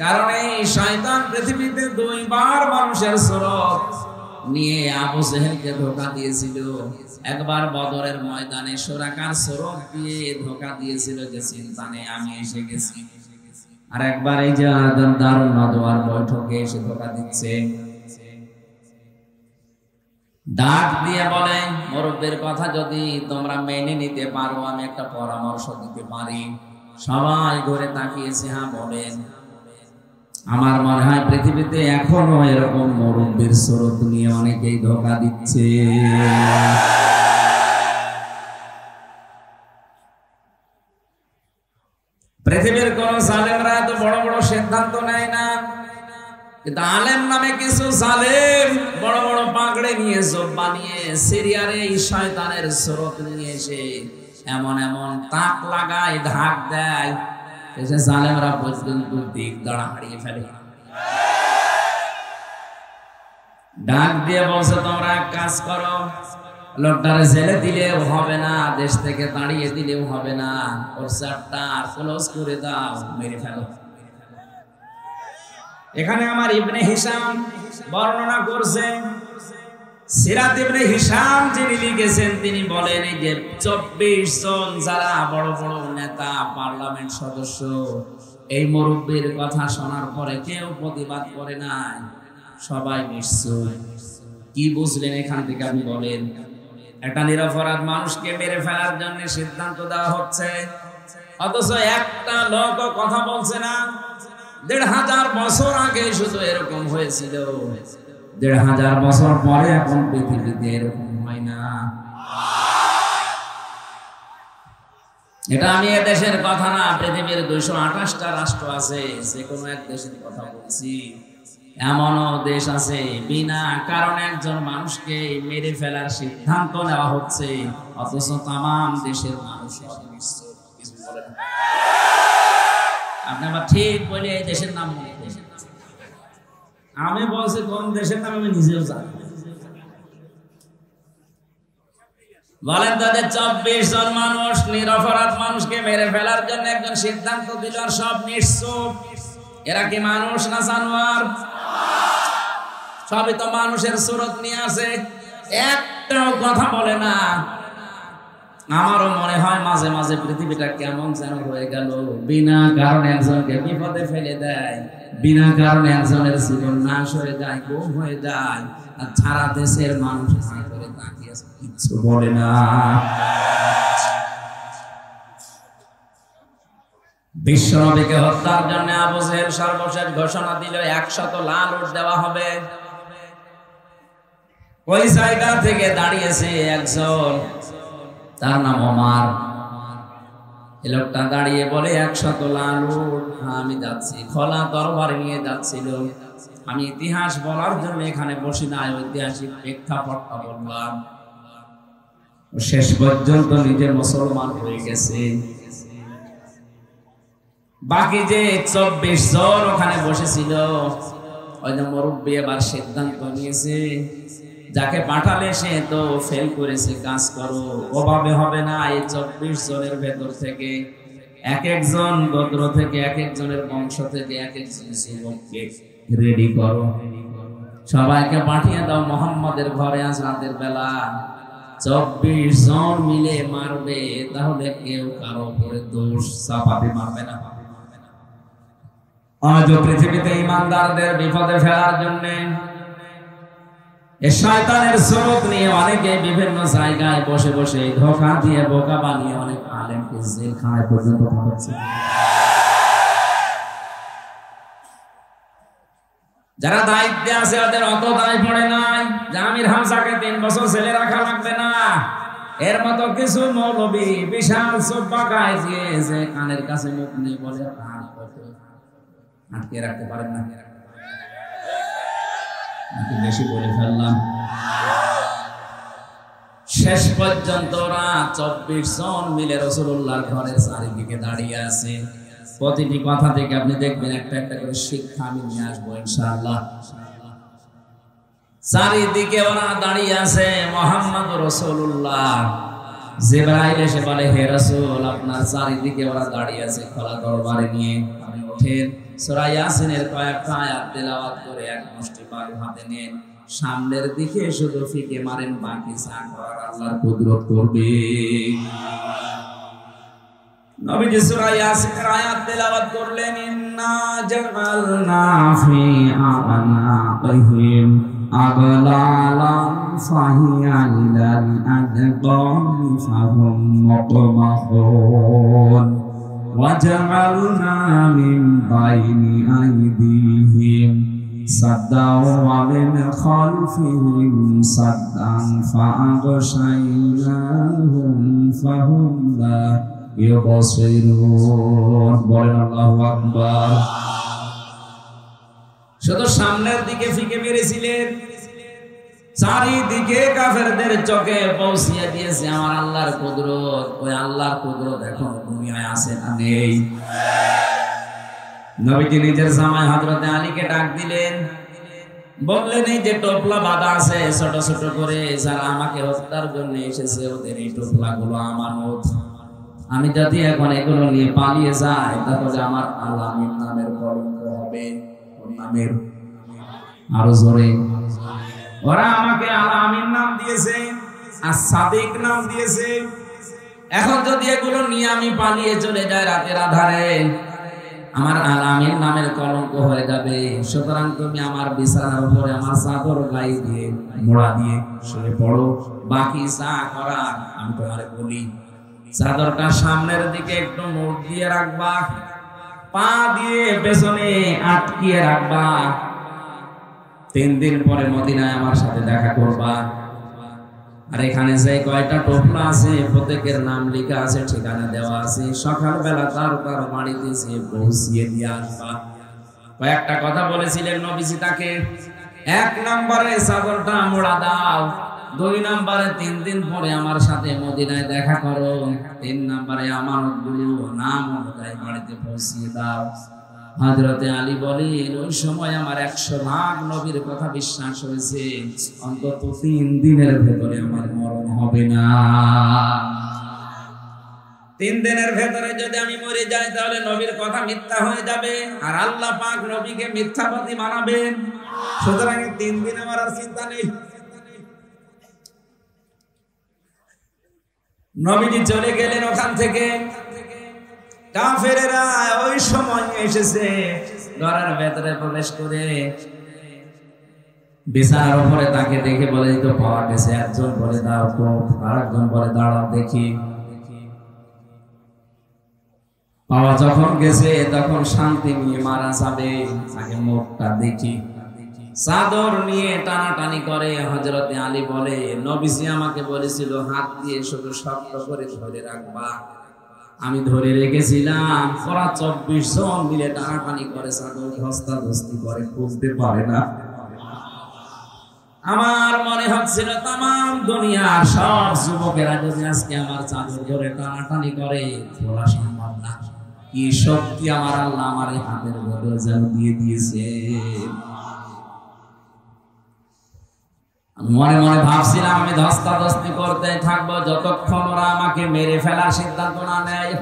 কারণ এই শয়তান পৃথিবীতে দুইবার মানুষের সুরত নিয়ে আবু জেহেলকে ধোঁকা দিয়েছিল। একবার বদরের ময়দানে সুরাকার সুরত দিয়ে ধোঁকা দিয়েছিল যে চিন্তা নেই আমি এসে গেছি। আর একবার এই যে দারুন নদওয়ার বৈঠকে এসে ধোঁকা দিচ্ছে। ডাক দিয়ে বলে, মুরব্বীর কথা যদি তোমরা মেনে নিতে পারো আমি একটা পরামর্শ দিতে পারি। সবাই ঘুরে তাকিয়েছে, হ্যাঁ বলেন। আমার মনে হয় পৃথিবীতে এখনো এরকম মুরব্বীর স্রোত নিয়ে অনেকেই ধোঁকা দিচ্ছে। পৃথিবীর কোন জালেমরা এত বড় বড় সিদ্ধান্ত নেয় না, কিন্তু আলেম নামে কিছু জালেম বড় বড় পাগড়ে নিয়ে জব্বা নিয়ে সিরিয়ার এই শয়তানের স্রোত নিয়ে এসে এমন এমন তাক লাগায়, ঢাক দেয়, এসে জালেমরা পর্যন্ত দিক দাঁড়া হারিয়ে ফেলে। ডাক দিয়ে বলছে, তোমরা এক কাজ করো, লোকটারে জেলে দিলেও হবে না, দেশ থেকে তাড়িয়ে দিলেও হবে না, ওর চারটা ক্লোজ করে দাও, মেরে ফেলো। এখানে আমার ইবনে হিশাম বর্ণনা করছেন, সিরাত ইবনে হিশাম যিনি লিখেছেন তিনি বলেন, এই যে 24 জন যারা বড় বড় নেতা, পার্লামেন্ট সদস্য, এই মুরব্বীর কথা শোনার পরে কেউ প্রতিবাদ করে নাই, সবাই নিশ্চয়। কি বুঝলেন এখান থেকে আপনি বলেন? একটা নিরপরাধ মানুষকে মেরে ফেলার জন্য সিদ্ধান্ত দেওয়া হচ্ছে, অথচ একটা লোক কথা বলছে না। 1500 বছর আগে শুধু এরকম হয়েছিল, 1500 বছর পরে এখন পৃথিবীতে এরকম হয় না। এটা আমি দেশের কথা না, পৃথিবীর 228টা রাষ্ট্র আছে, যে কোনো এক দেশের কথা বলছি। এমনও দেশ আছে বিনা কারণে একজন মানুষকে মেরে ফেলার সিদ্ধান্ত নেওয়া হচ্ছে, অথচ তাম দেশের মানুষ কিছু বলে না। আপনি আবার ঠিক বলে এই দেশের নাম মনে করেন। আমি বলছি কোন দেশের নাম আমি নিজেও জানি। বলেন তাদের 24 জন মানুষ নিরপরাধ মানুষকে মেরে ফেলার জন্য একজন সিদ্ধান্ত দিল, আর সব নিশ্চুপ। এরা কি মানুষ না জানোয়ার? সবই তো মানুষের সুরত নিয়ে আছে, একটাও কথা বলে না। আমারও মনে হয় মাঝে মাঝে পৃথিবীটা কেমন যেন হয়ে গেল, বিনা কারণে একজনকে বিপদে ফেলে দেয়, বিনা কারণে একজনের জীবন নাশ হয়ে যায়, গুম হয়ে যায়, আর সারা দেশের মানুষ করে তাকিয়ে কিছু বলে না। বিশ্বনবীকে হত্যার জন্য আবু জেহেল সর্বশেষ ঘোষণা দিল 100 লাল উট দেওয়া হবে। ওই জায়গা থেকে দাঁড়িয়েছে একজন, তার নাম ওমর। এই লোকটা দাঁড়িয়ে বলে 100 লাল উট, আমি যাচ্ছি। খোলা তরবার নিয়ে যাচ্ছিল। আমি ইতিহাস বলার জন্য এখানে বসি না, ঐতিহাসিক প্রেক্ষাপটটা বললাম। শেষ পর্যন্ত নিজে মুসলমান হয়ে গেছে। বাকি যে 24 জন ওখানে বসেছিল, ওই যে মুরব্বী এবার সিদ্ধান্ত নিয়েছে, যাকে পাঠালে সে তো ফেল করেছে, কাজ করো, ওভাবে হবে না। এই 24 জনের ভেতর থেকে এক একজন গোত্র থেকে, এক একজনের বংশ থেকে এক একজন যুবককে রেডি করো, সবাইকে পাঠিয়ে দাও মোহাম্মদের ঘরে আজ রাতের বেলা। 24 জন মিলে মারবে, তাহলে কেউ কারো উপরে দোষ চাপাতে পারবে না। আজ পৃথিবীতে ইমানদারদের বিপদে ফেলার জন্য এই শয়তানের স্রোত নিয়ে অনেকে বিভিন্ন জায়গায় বসে বসে ধোঁকা দিয়ে বোকা বানিয়ে অনেক আলেমকে জেলখানায় পর্যন্ত পাঠাচ্ছে। যারা দায়িত্বে আছে ওদের অত দায় পড়ে নাই যে আমির হামজাকে 3 বছর জেলে রাখা লাগবে না। এর মতো কিছু মৌলবী বিশাল চোপ্পা গায়ে দিয়ে যে কানের কাছে মুখ নেই বলে, আটকে রাখতে পারেন না? নাকি বেশি বলে ফেললাম? শেষ পর্যন্ত ওরা 24 জন মিলে রাসূলুল্লাহর ঘরের চারিদিকে দাঁড়িয়ে আছে। প্রতিটি কথা থেকে আপনি দেখবেন একটা একটা করে শিক্ষা আমি নিয়ে আসবো ইনশাআল্লাহ। চারিদিকে ওরা দাঁড়িয়ে আছে, মুহাম্মদুর রাসূলুল্লাহ। জিবরাইল এসে বলে, হে রাসূল, আপনার চারিদিকে ওরা দাঁড়িয়ে আছে খোলা দরবারে নিয়ে, আপনি ওঠেন, সূরা ইয়াসিনের কয়েকটা আয়াত তেলাওয়াত করে এক মুষ্টি বালু হাতে নেন, সামনের দিকে শুধু ফিকে মারেন, বাকি যা করার আল্লাহর কুদরত করবে। নবীজি সূরা ইয়াসিনের আয়াত তেলাওয়াত করলেন, ইন্না জাআলনা ফি আ'নাকিহিম আগলালান ফাহিয়া ইলাল আযকামি ফাহুম মুকমাহুন ওয়া জাআলনা মিন বাইনি আইদিহিম সাদ্দাও ওয়া মিন খালফিহিম সাদ্দান ফাআগশাইনাহুম ফাহুম লা ইউবসিরুন। বলেন আল্লাহু আকবার। শুধু সামনের দিকে ফিকে মেরেছিলেন, চারিদিকে কাফেরদের চোখে পৌঁছিয়ে দিয়েছে আমার আল্লাহর কুদরত। ওই আল্লাহর কুদরত এখন দুনিয়ায় আছে না নেই? নবীজি নিজের জামাই হযরতে আলীকে ডাক দিলেন, বললেন, এই যে টোপলা বাঁধা আছে ছোট ছোট করে, যারা আমাকে হত্যার জন্য এসেছে ওদের এই টোপলাগুলো আমানত। আমি যদি এখন এগুলো নিয়ে পালিয়ে যাই তাহলে আমার আল-আমিন নামের কলঙ্ক হবে। নামের আরো জোরে, ওরা আমাকে আল-আমিন নাম দিয়েছে আর সাদিক নাম দিয়েছে। এখন যদি এগুলো নিয়ে আমি পালিয়ে চলে যাই রাতের আধারে, আমার আল-আমিন নামের কলঙ্ক হয়ে যাবে। সুতরাং তুমি আমার বিছানার উপরে আমার চাদর গায়ে দিয়ে মোড়া দিয়ে শুয়ে পড়ো, বাকি যা করার আমি তোমারে বলি। চাদরটা সামনের দিকে একটু মুখ দিয়ে রাখবা, পা দিয়ে পেছনে আটকিয়ে রাখবা। 3 দিন পরে মদিনায় আমার সাথে দেখা করবা। আর এখানে যে কয়টা টোপলা আছে প্রত্যেকের নাম লেখা আছে, ঠিকানা দেওয়া আছে। সকালবেলা তার বাড়িতে এসে পৌঁছিয়ে দিয়ে আসবা। কয়েকটা কথা বলেছিলেন নবীজি তাকে। 1 নম্বরে চাদরটা মোড়া দাও, 2 নম্বরে 3 দিন পরে আমার সাথে মদিনায় দেখা করো, 3 নম্বরে আমানতগুলো নাম অনুযায়ী বাড়িতে পৌঁছিয়ে দাও। হযরতে আলী বলেন, ওই সময় আমার 100 ভাগ নবীর কথা বিশ্বাস হয়েছে, অন্তত 3 দিনের ভেতরে আমার মরণ হবে না। 3 দিনের ভেতরে যদি আমি মরে যাই তাহলে নবীর কথা মিথ্যা হয়ে যাবে, আর আল্লাহ পাক নবীকে মিথ্যাবাদী বানাবেন। সুতরাং 3 দিন আমার আর চিন্তা নেই। নবীজি চলে গেলেন ওখান থেকে। কাফেরেরা ওই সময় এসেছে, ঘরের ভেতরে প্রবেশ করে বিছানার উপরে তাকে দেখে বলে, তো পাওয়া গেছে। একজন বলে দাও তো, আরেকজন বলে দাঁড়াও দেখি। পাওয়া যখন গেছে তখন শান্তি নিয়ে মারা যাবে, আগে মুখটা দেখি। চাদর নিয়ে টানাটানি করে। হযরতে আলী বলে, নবীজি আমাকে বলেছিল হাত দিয়ে শুধু শক্ত করে ধরে রাখবা, আমি ধরে রেখেছিলাম। ওরা 24 জন মিলে টানাটানি করে, চাদর ধস্তাধস্তি করে, খুঁজতে পারে না। আমার মনে হচ্ছিল তামাম দুনিয়ার সব যুবকেরা যদি আজকে আমার চাদর ধরে টানাটানি করে, বলা সম্ভব না। কি শক্তি আমার আল্লাহ আমার এই হাতের ভেতরে যেন দিয়ে দিয়েছে। মনে মনে ভাবছিলাম আমি ধস্তাধস্তি করতে থাকবো যতক্ষণ ওরা আমাকে মেরে ফেলার সিদ্ধান্ত না নেয়।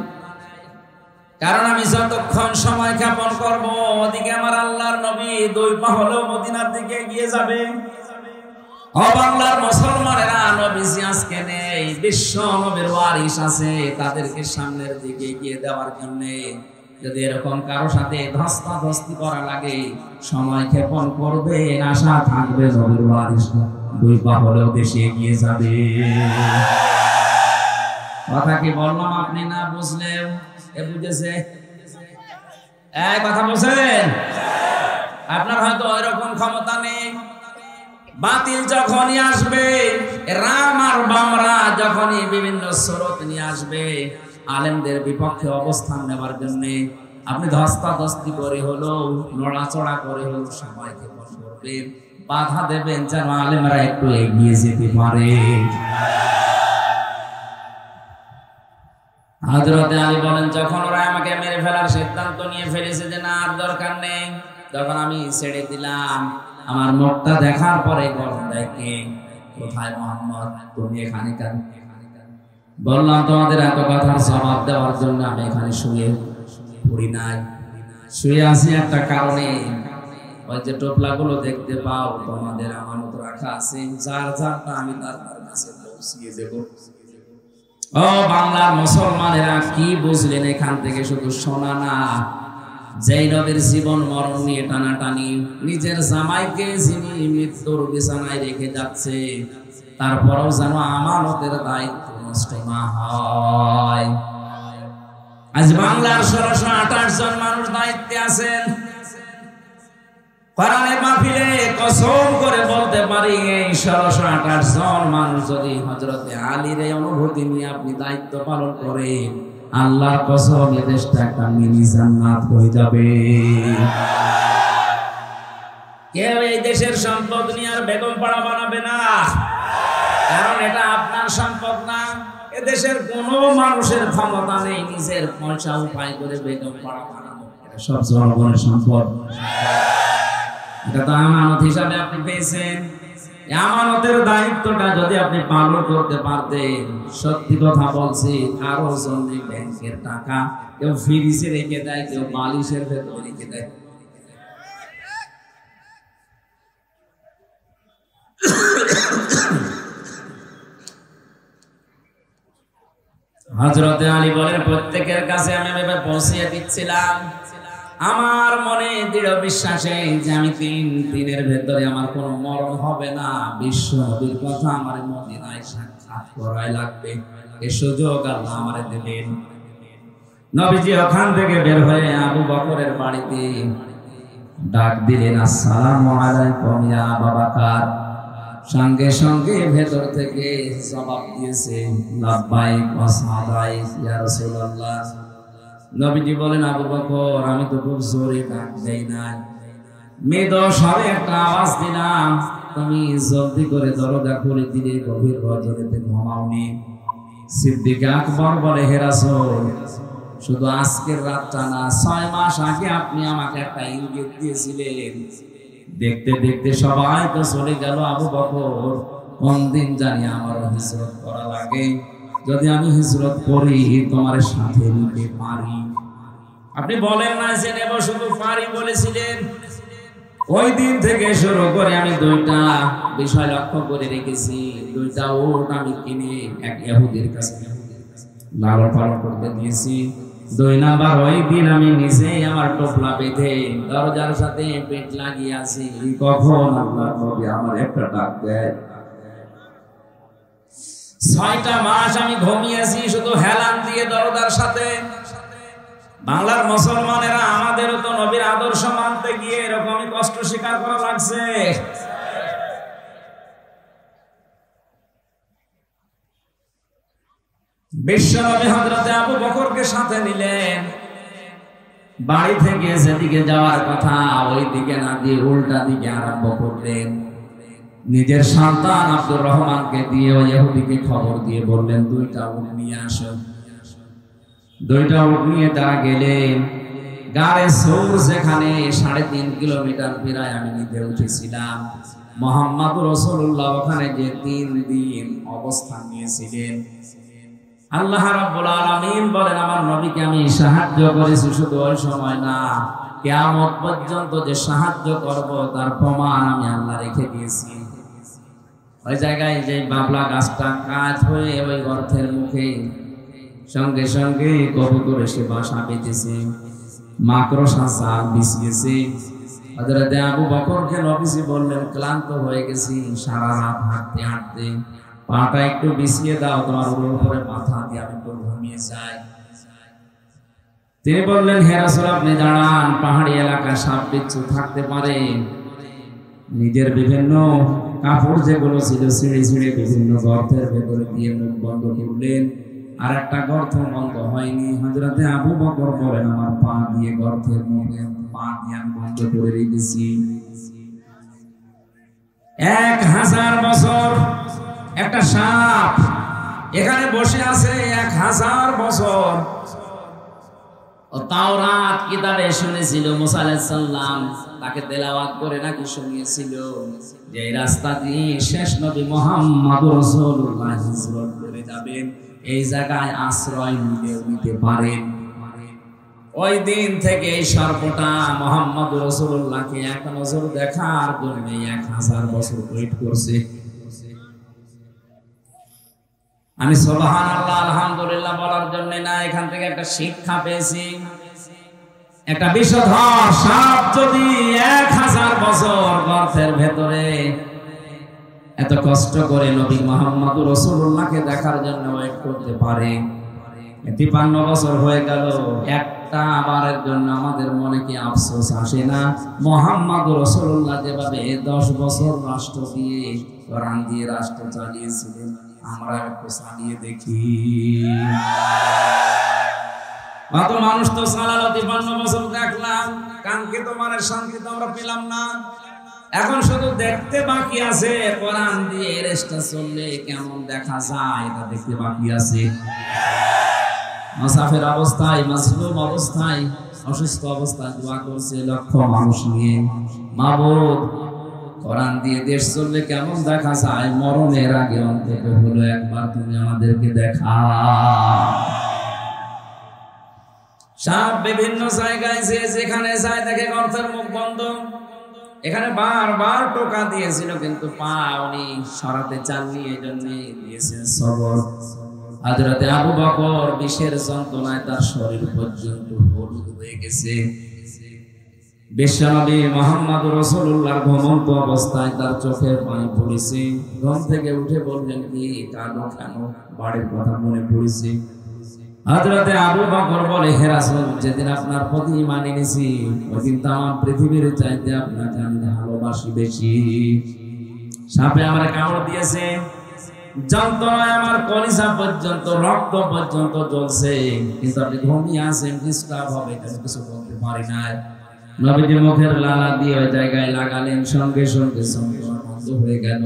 কারণ আমি যতক্ষণ সময় যাপন করব, ওদিকে আমার আল্লাহর নবী 2 পা হলেও মদিনার দিকে এগিয়ে যাবে। ও বাংলার মুসলমানেরা, নবীজি আজকে নেই, বিশ্ব নবীর ওয়ারিস আছে, তাদেরকে সামনের দিকে এগিয়ে দেওয়ার জন্য যদি এরকম কারো সাথে ধস্তাধস্তি করা লাগে, সময় ক্ষেপণ করবে, আশা থাকবে নবীর ওয়ারিস 2 পা হলেও দেশে এগিয়ে যাবে। কথা কি বললাম আপনি না বুঝলেও এ বুঝেছে? এই কথা বুঝেন? আপনার হয়তো এরকম ক্ষমতা নেই। বাতিল যখনই আসবে, রাম আর বামরা যখনই বিভিন্ন স্রোত নিয়ে আসবে আলেমদের বিপক্ষে অবস্থান নেওয়ার জন্য, আপনি ধস্তাধস্তি করে হলো, নড়াচড়া করে হলো সবাইকে বন্ধ করবেন, বাধা দেবেন যেন আলেমরা একটু এগিয়ে যেতে পারে। হযরত আলী বলেন, যখন ওরা আমাকে মেরে ফেলার সিদ্ধান্ত নিয়ে ফেলেছে যে না আর দরকার নেই, তখন আমি ছেড়ে দিলাম। আমার মুখটা দেখার পরে বলেন, দেখে কোথায় মোহাম্মদ, তুমি এখানে কেন? বললাম, তোমাদের এত কথার জবাব দেওয়ার জন্য আমি এখানে শুয়ে পড়ি নাই, শুয়ে আছি একটা কারণে। ওই যে টোপলাগুলো দেখতে পাও, তোমাদের আমানত রাখা আছে, যার যারটা আমি তার কাছে পৌঁছিয়ে দেব। ও বাংলার মুসলমানেরা, কি বুঝলেন এখান থেকে? শুধু শোনা না, যেই নবীর জীবন মরণ নিয়ে টানাটানি, নিজের জামাইকে যিনি মৃত্যুর বিছানায় রেখে যাচ্ছে, তারপরেও যেন আমানতের দায়িত্ব নষ্ট না হয়। আজ বাংলার 1628 জন মানুষ দায়িত্বে আছেন। কোরআনের মাহফিলে কসম করে বলতে পারি, এই 1628 জন মানুষ যদি হযরতে আলীর এই অনুভূতি নিয়ে আপনি দায়িত্ব পালন করেন, আল্লাহর কসম এই দেশটা একটা মিনি জান্নাত হয়ে যাবে। কেউ এই দেশের সম্পদ নিয়ে আর বেগম পাড়া বানাবে না, কারণ এটা আপনার সম্পদ না। এ দেশের কোনো মানুষের ক্ষমতা নেই নিজের পয়সা উপায় করে বেগম পাড়া বানানো, এটা সব জনগণের সম্পদ। এটা তো আমানত হিসাবে আপনি পেয়েছেন। আমানতের দায়িত্বটা যদি আপনি পালন করতে পারতেন, সত্যি কথা বলছি, কারো জন্য ব্যাংকের টাকা কেউ ফ্রিজে রেখে দেয়, কেউ বালিশের ভেতরে রেখে দেয়। হযরতে আলী বলেন, প্রত্যেকের কাছে আমি এভাবে পৌঁছিয়ে দিচ্ছিলাম। আমার মনে দৃঢ় বিশ্বাসে যে আমি 3 দিনের ভেতরে আমার কোনো মরণ হবে না। বিশ্ব নবীর কথা আমার মদিনায় সাক্ষাৎ করাই লাগবে, এই সুযোগ আল্লাহ আমারে দিলেন। নবীজি ওখান থেকে বের হয়ে আবু বকরের বাড়িতে ডাক দিলেন, আসসালামু আলাইকুম ইয়া আবু বকর। সঙ্গে সঙ্গে ভেতর থেকে জবাব দিয়েছে, লাব্বাইক ওয়া সাদাইক ইয়া রাসূলুল্লাহ। নবীজি বলেন, আবু বকর, আমি তো খুব জোরে ডাক দেই নাই, মৃদু স্বরে একটা আওয়াজ দিলাম, তুমি জলদি করে দরজা খুলে দিলে, গভীর রজনীতে ঘুমাওনি। সিদ্দিক আকবর বলে, হে রাসূল, শুধু আজকের রাতটা না, 6 মাস আগে আপনি আমাকে একটা ইঙ্গিত দিয়েছিলেন। দেখতে দেখতে সবাই তো চলে গেল আবু বকর, কোন দিন জানি আমার হিজরত করা লাগে, যদি আমি হিজরত করি তোমার সাথে নিতে পারি। আপনি বলেন না যে নেব, শুধু পারি বলেছিলেন। ওই দিন থেকে শুরু করে আমি 2টা বিষয় লক্ষ্য করে রেখেছি। 2টা উট আমি কিনে এক ইহুদির কাছে লালন পালন করতে দিয়েছি। 2 নাম্বার, ওই দিন আমি নিজেই আমার টোপলা বেঁধে দরজার সাথে পেট লাগিয়ে আছি, কখন আল্লাহর নবী আমার একটা ডাক দেয়। 6টা মাস আমি ঘুমিয়েছি শুধু হেলান দিয়ে দরজার সাথে। বাংলার মুসলমানেরা, আমাদেরও তো নবীর আদর্শ মানতে গিয়ে এরকমই কষ্ট স্বীকার করা লাগছে। বিশ্বনবী হযরতে আবু বকরকে সাথে নিলেন। বাড়ি থেকে যেদিকে যাওয়ার কথা ওই দিকে না দিয়ে উল্টা দিকে আরম্ভ করলেন। নিজের সন্তান আব্দুর রহমানকে দিয়ে ওই ইহুদিকে খবর দিয়ে বললেন, 2টা উট নিয়ে আসো। 2টা উট নিয়ে তারা গেলেন। গাড়ে সৌর, যেখানে 3.5 কিলোমিটার প্রায় আমি নিজে উঠেছিলাম। মুহাম্মদুর রাসূলুল্লাহ ওখানে যে 3 দিন অবস্থান নিয়েছিলেন। আল্লাহ রাব্বুল আলামিন বলেন, আমার নবীকে আমি সাহায্য করেছি, শুধু ওই সময় না, কিয়ামত পর্যন্ত যে সাহায্য করব তার প্রমাণ আমি আল্লাহ রেখে দিয়েছি। ওই জায়গায় যে বাবলা গাছটা কাজ হয়ে ওই গর্তের মুখে সঙ্গে সঙ্গে কবুতর এসে বাসা বেঁধেছে, মাকড়সা জাল বিছিয়েছে। হযরত আবু বকরকে নবীজি বললেন, ক্লান্ত হয়ে গেছি, সারা রাত হাঁটতে হাঁটতে, পাটা একটু বিছিয়ে দাও, তোমার উপরে মাথা দিয়ে আমি একটু ঘুমিয়ে যাই। তিনি বললেন, হে রাসূল, আপনি দাঁড়ান, পাহাড়ি এলাকা সাপ বিচ্ছু থাকতে পারে। নিজের বিভিন্ন কাপড় যেগুলো ছিল ছিঁড়ে ছিঁড়ে বিভিন্ন গর্তের ভেতরে দিয়ে মুখ বন্ধ করলেন। আর একটা গর্ত বন্ধ হয়নি। হযরতে আবু বকর বলেন, আমার পা দিয়ে গর্তের মধ্যে পা দিয়ে আমি বন্ধ করে রেখেছি। 1000 বছর একটা সাপ এখানে বসে আছে, 1000 বছর। ও তাওরাত কিতাবে শুনেছিল মুসা আলাইহিস সালাম তাকে তেলাওয়াত করে নাকি শুনিয়েছিল যে এই রাস্তা দিয়ে শেষ নবী মুহাম্মদুর রাসূলুল্লাহ হিজরত করে যাবেন, এই জায়গায় আশ্রয় নিতে পারেন। ওই দিন থেকে এই সর্পটা মুহাম্মদুর রাসূলুল্লাহকে এক নজর দেখার জন্য 1000 বছর ওয়েট করছে। আমি সুবহানাল্লাহ আলহামদুলিল্লাহ বলার জন্য না, এখান থেকে একটা শিক্ষা পেয়েছি। একটা বিষধর সাপ যদি 1000 বছর গর্তের ভেতরে এত কষ্ট করে নবী মুহাম্মদুর রাসূলুল্লাহকে দেখার জন্য ওয়েট করতে পারে, 53 বছর হয়ে গেল, একটা বারের জন্য আমাদের মনে কি আফসোস আসে না? মুহাম্মদুর রাসূলুল্লাহ যেভাবে 10 বছর রাষ্ট্র দিয়ে কোরআন দিয়ে রাষ্ট্র চালিয়েছিলেন, আমরা একটু চালিয়ে দেখি। কত মানুষ তো চালালো, 53 বছর দেখলাম, কাঙ্ক্ষিত মানের শান্তি তো আমরা পেলাম না। এখন শুধু দেখতে বাকি আছে, কোরআন দিয়ে রেস্টা চললে কেমন দেখা যায় এটা দেখতে বাকি আছে। মুসাফির অবস্থায়, মাজলুম অবস্থায়, অসুস্থ অবস্থায় দোয়া করছে লক্ষ মানুষ নিয়ে, মাবুদ কোরআন দিয়ে দেশ চললে কেমন দেখা যায়, মরণের আগে অন্তত হলো একবার তুমি আমাদেরকে দেখা। সাপ বিভিন্ন জায়গায় যেখানে যায় দেখে গর্তের মুখ বন্ধ। এখানে বারবার টোকা দিয়েছিল কিন্তু পা উনি সরাতে চাননি, এই জন্য দিয়েছেন সবর। হযরতে আবু বকর বিষের যন্ত্রণায় তার শরীর পর্যন্ত হলুদ হয়ে গেছে। বিশ্বনবী মুহাম্মদুর রাসূলুল্লাহর ঘুমন্ত অবস্থায় তার চোখের পানি পড়েছে। ঘুম থেকে উঠে বললেন, কি কাঁদো কেন? বাড়ির কথা মনে পড়েছে। হযরতে আবু বকর বলে, হে রাসূল, যেদিন আপনার প্রতি ঈমান এনেছি ওই দিন তো আমার পৃথিবীর চাইতে আপনাকে আমি ভালোবাসি বেশি। সাপে আমার কামড় দিয়েছে, যন্ত্রণায় আমার কলিজা পর্যন্ত, রক্ত পর্যন্ত জ্বলছে, কিন্তু আপনি ঘুমিয়ে আছেন, ডিস্টার্ব হবে, কিছু বলতে পারি না। নবীজি মুখের লালা দিয়ে ওই জায়গায় লাগালেন, সঙ্গে সঙ্গে যন্ত্রণা বন্ধ হয়ে গেল।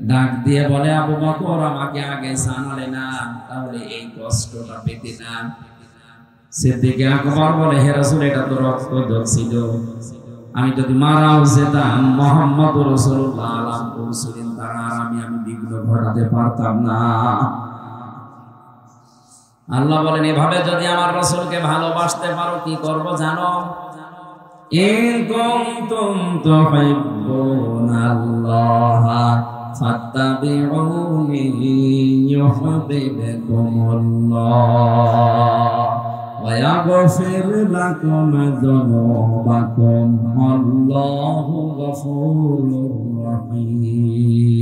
ডাক দিয়ে বলে, আবু বকর আমাকে আগে জানালে না, তাহলে এই কষ্টটা পেতে না। সিদ্দিক আকবর বলে, হে রাসূল, এটা তো রক্ত জ্বলছিল, আমি যদি মারাও যেতাম মুহাম্মদুর রাসূলুল্লাহ আলাম করছিলেন তার আরামে আমি বিঘ্ন ঘটাতে পারতাম না। আল্লাহ বলেন, এভাবে যদি আমার রাসূলকে ভালোবাসতে পারো কি করব জানো? ইন কুনতুম তুহিব্বুনাল্লাহ ফাত্তাবিউনি ইউহিব্বুকুমুল্লাহ ওয়া ইয়াগফির লাকুম যুনুবাকুম আল্লাহু গফুরুর রহিম।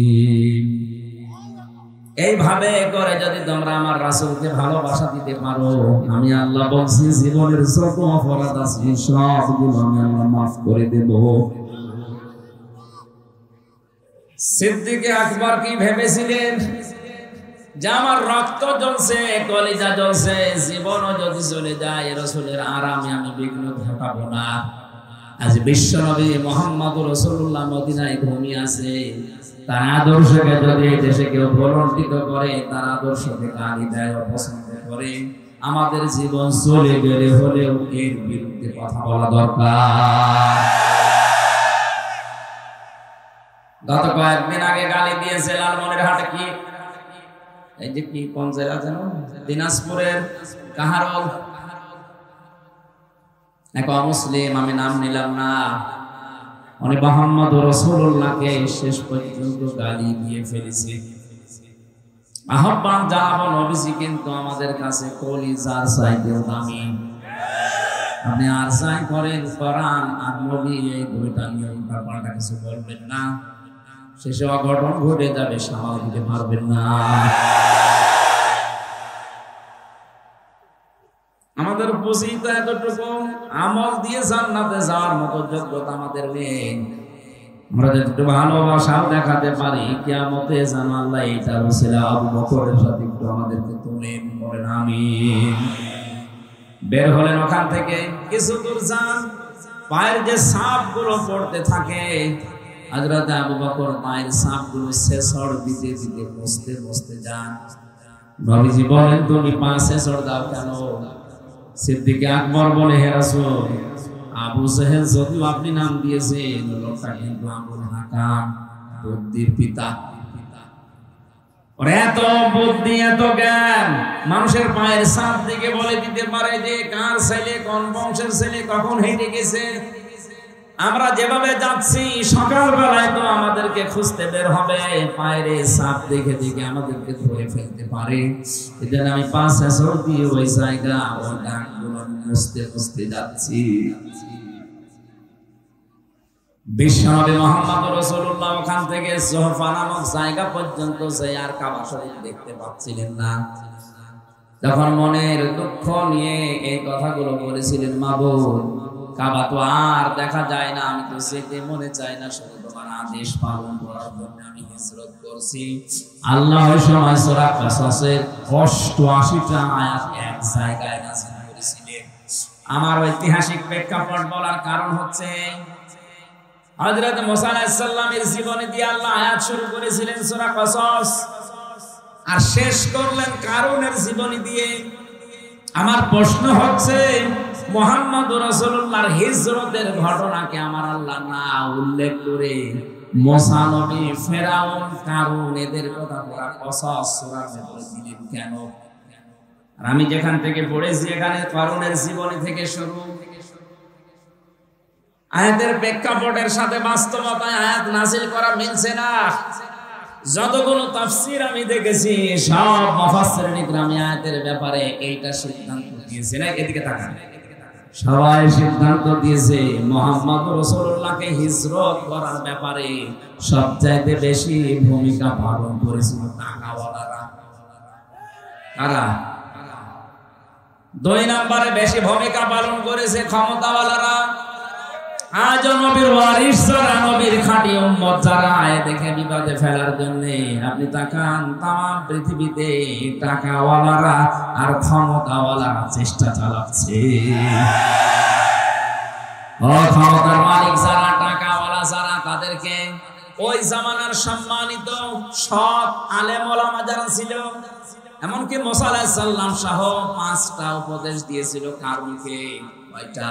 এইভাবে করে যদি তোমরা আমার রাসূলকে ভালোবাসা দিতে পারো, আমি আল্লাহ বলছি জীবনের যত অপরাধ আছে সবগুলো আমি আল্লাহ মাফ করে দেব। সিদ্দিক আকবর কি ভেবেছিলেন যে আমার রক্ত জ্বলছে, কলিজা জ্বলছে, জীবনও যদি চলে যায় রাসূলের আরামে আমি বিঘ্ন ঘটাবো না। আজ বিশ্বনবী মুহাম্মদুর রাসূলুল্লাহ মদিনায় ঘুমিয়ে আছে, তার আদর্শকে যদি এই দেশে কেউ প্রলম্বিত করে, তার আদর্শকে গালি দেয়, অপছন্দ করে, আমাদের জীবন চলে গেলে হলেও এর বিরুদ্ধে কথা বলা দরকার। গত কয়েকদিন আগে গালি দিয়েছে লালমনিরহাটে, কি এই যে কি কোন জেলা যেন, দিনাজপুরের কাহারল এক অমুসলিম, আমি নাম নিলাম না, উনি মুহাম্মদুর রাসূলুল্লাহকে শেষ পর্যন্ত গালি দিয়ে ফেলেছে। আহ্বান জানাবো, নবীজি কিন্তু আমাদের কাছে কলিজার চাইতেও দামি। আপনি আর যাই করেন, কোরআন আর নবী এই দুইটা নিয়ে উল্টাপাল্টা কিছু বলবেন না, শেষে অঘটন ঘটে যাবে, সামাল দিতে পারবেন না। আমাদের পুঁজি তো এতটুকু, আমল দিয়ে জান্নাতে যাওয়ার মতো যোগ্যতা আমাদের নেই। আমরা যদি একটু ভালোবাসাও দেখাতে পারি, কিয়ামতে যেন আল্লাহ এইটার উসিলা আবু বকরের সাথে একটু আমাদেরকে তুলেন, বলেন আমিন। বের হলেন ওখান থেকে, কিছু দূর যান, পায়ের যে সাপগুলো পড়তে থাকে, হযরত আবু বকর পায়ের সাপগুলো ছেঁচড় দিতে দিতে বসতে বসতে যান। নবীজি বলেন, তুমি পা ছেঁচড় দাও কেন? সিদ্দিক আকবর বলে, হে রাসূল, আবু জেহেল যদিও আপনি নাম দিয়েছেন, লোকটা কিন্তু আবুল হাকাম, বুদ্ধির পিতা। ওর এত বুদ্ধি, এত জ্ঞান, মানুষের পায়ের ছাপ দিকে বলে দিতে পারে যে কার ছেলে, কোন বংশের ছেলে, কখন হেঁটে গেছে। আমরা যেভাবে যাচ্ছি, সকালবেলায় তো আমাদেরকে খুঁজতে বের হবে, পায়ের ছাপ দেখে দেখে আমাদেরকে ধরে ফেলতে পারে। এজন্য আমি 5 দিয়ে ওই জায়গা, ওই ডাকগুলো মুছতে মুছতে যাচ্ছি। বিশ্বনবী মুহাম্মদ রাসূলুল্লাহ ওখান থেকে সোহফা নামক জায়গা পর্যন্ত যে আর কাবা শরীফ দেখতে পাচ্ছিলেন না। তখন মনের দুঃখ নিয়ে এই কথাগুলো বলেছিলেন, মাবুদ, কাবা তো আর দেখা যায় না, আমি তো যেতে মনে চাই না, শুধু তোমার আদেশ পালন করার জন্য আমি হিজরত করছি। আল্লাহ ওই সময় সূরা কাসাসের 88টা আয়াত এক জায়গায় নাযিল করেছিলেন। আমার ঐতিহাসিক প্রেক্ষাপট বলার কারণ হচ্ছে, হযরত মুসা আলাইহিস সালামের জীবনী দিয়ে আল্লাহ আয়াত শুরু করেছিলেন সূরা কাসাস, আর শেষ করলেন কারুনের জীবনী দিয়ে। আমার প্রশ্ন হচ্ছে, মুহাম্মদুর রাসূলুল্লাহর হিজরতের ঘটনাকে আমার আল্লাহ না উল্লেখ করে মুসা নবী, ফেরাউন, কারুন এদের কথা পুরা কাসাস সূরার মধ্যে দিলেন কেন? আর আমি যেখান থেকে পড়েছি, এখানে কারুনের জীবনী থেকে শুরু। আয়াতের প্রেক্ষাপটের সাথে বাস্তবতায় আয়াত নাযিল করা মিলছে না। যতগুলো তাফসীর আমি দেখেছি, সব মুফাসসিরিন ইকরাম আয়াতের ব্যাপারে এইটা সিদ্ধান্ত দিয়েছে না, এদিকে তাকান, সবাই সিদ্ধান্ত দিয়েছে মুহাম্মদ রাসূলুল্লাহকে হিজরত করার ব্যাপারে সবচাইতে বেশি ভূমিকা পালন করেছিল টাকাওয়ালারা। কারা? 2 নম্বরে বেশি ভূমিকা পালন করেছে ক্ষমতাওয়ালারা। আজ নবীর ওয়ারিস যারা, নবীর খাঁটি উম্মত যারা, দেখে বিবাদে ফেলার জন্য আপনি তাকান, তাম পৃথিবীতে টাকাওয়ালারা আর ক্ষমতাওয়ালারা চেষ্টা চালাচ্ছে। ও ক্ষমতার মালিক যারা, টাকাওয়ালা যারা, তাদেরকে ওই জামানার সম্মানিত সৎ আলেম ওলামা যারা ছিল, এমনকি মুসা আলাইহিস সালাম সহ 5টা উপদেশ দিয়েছিল কারুনকে। কয়টা?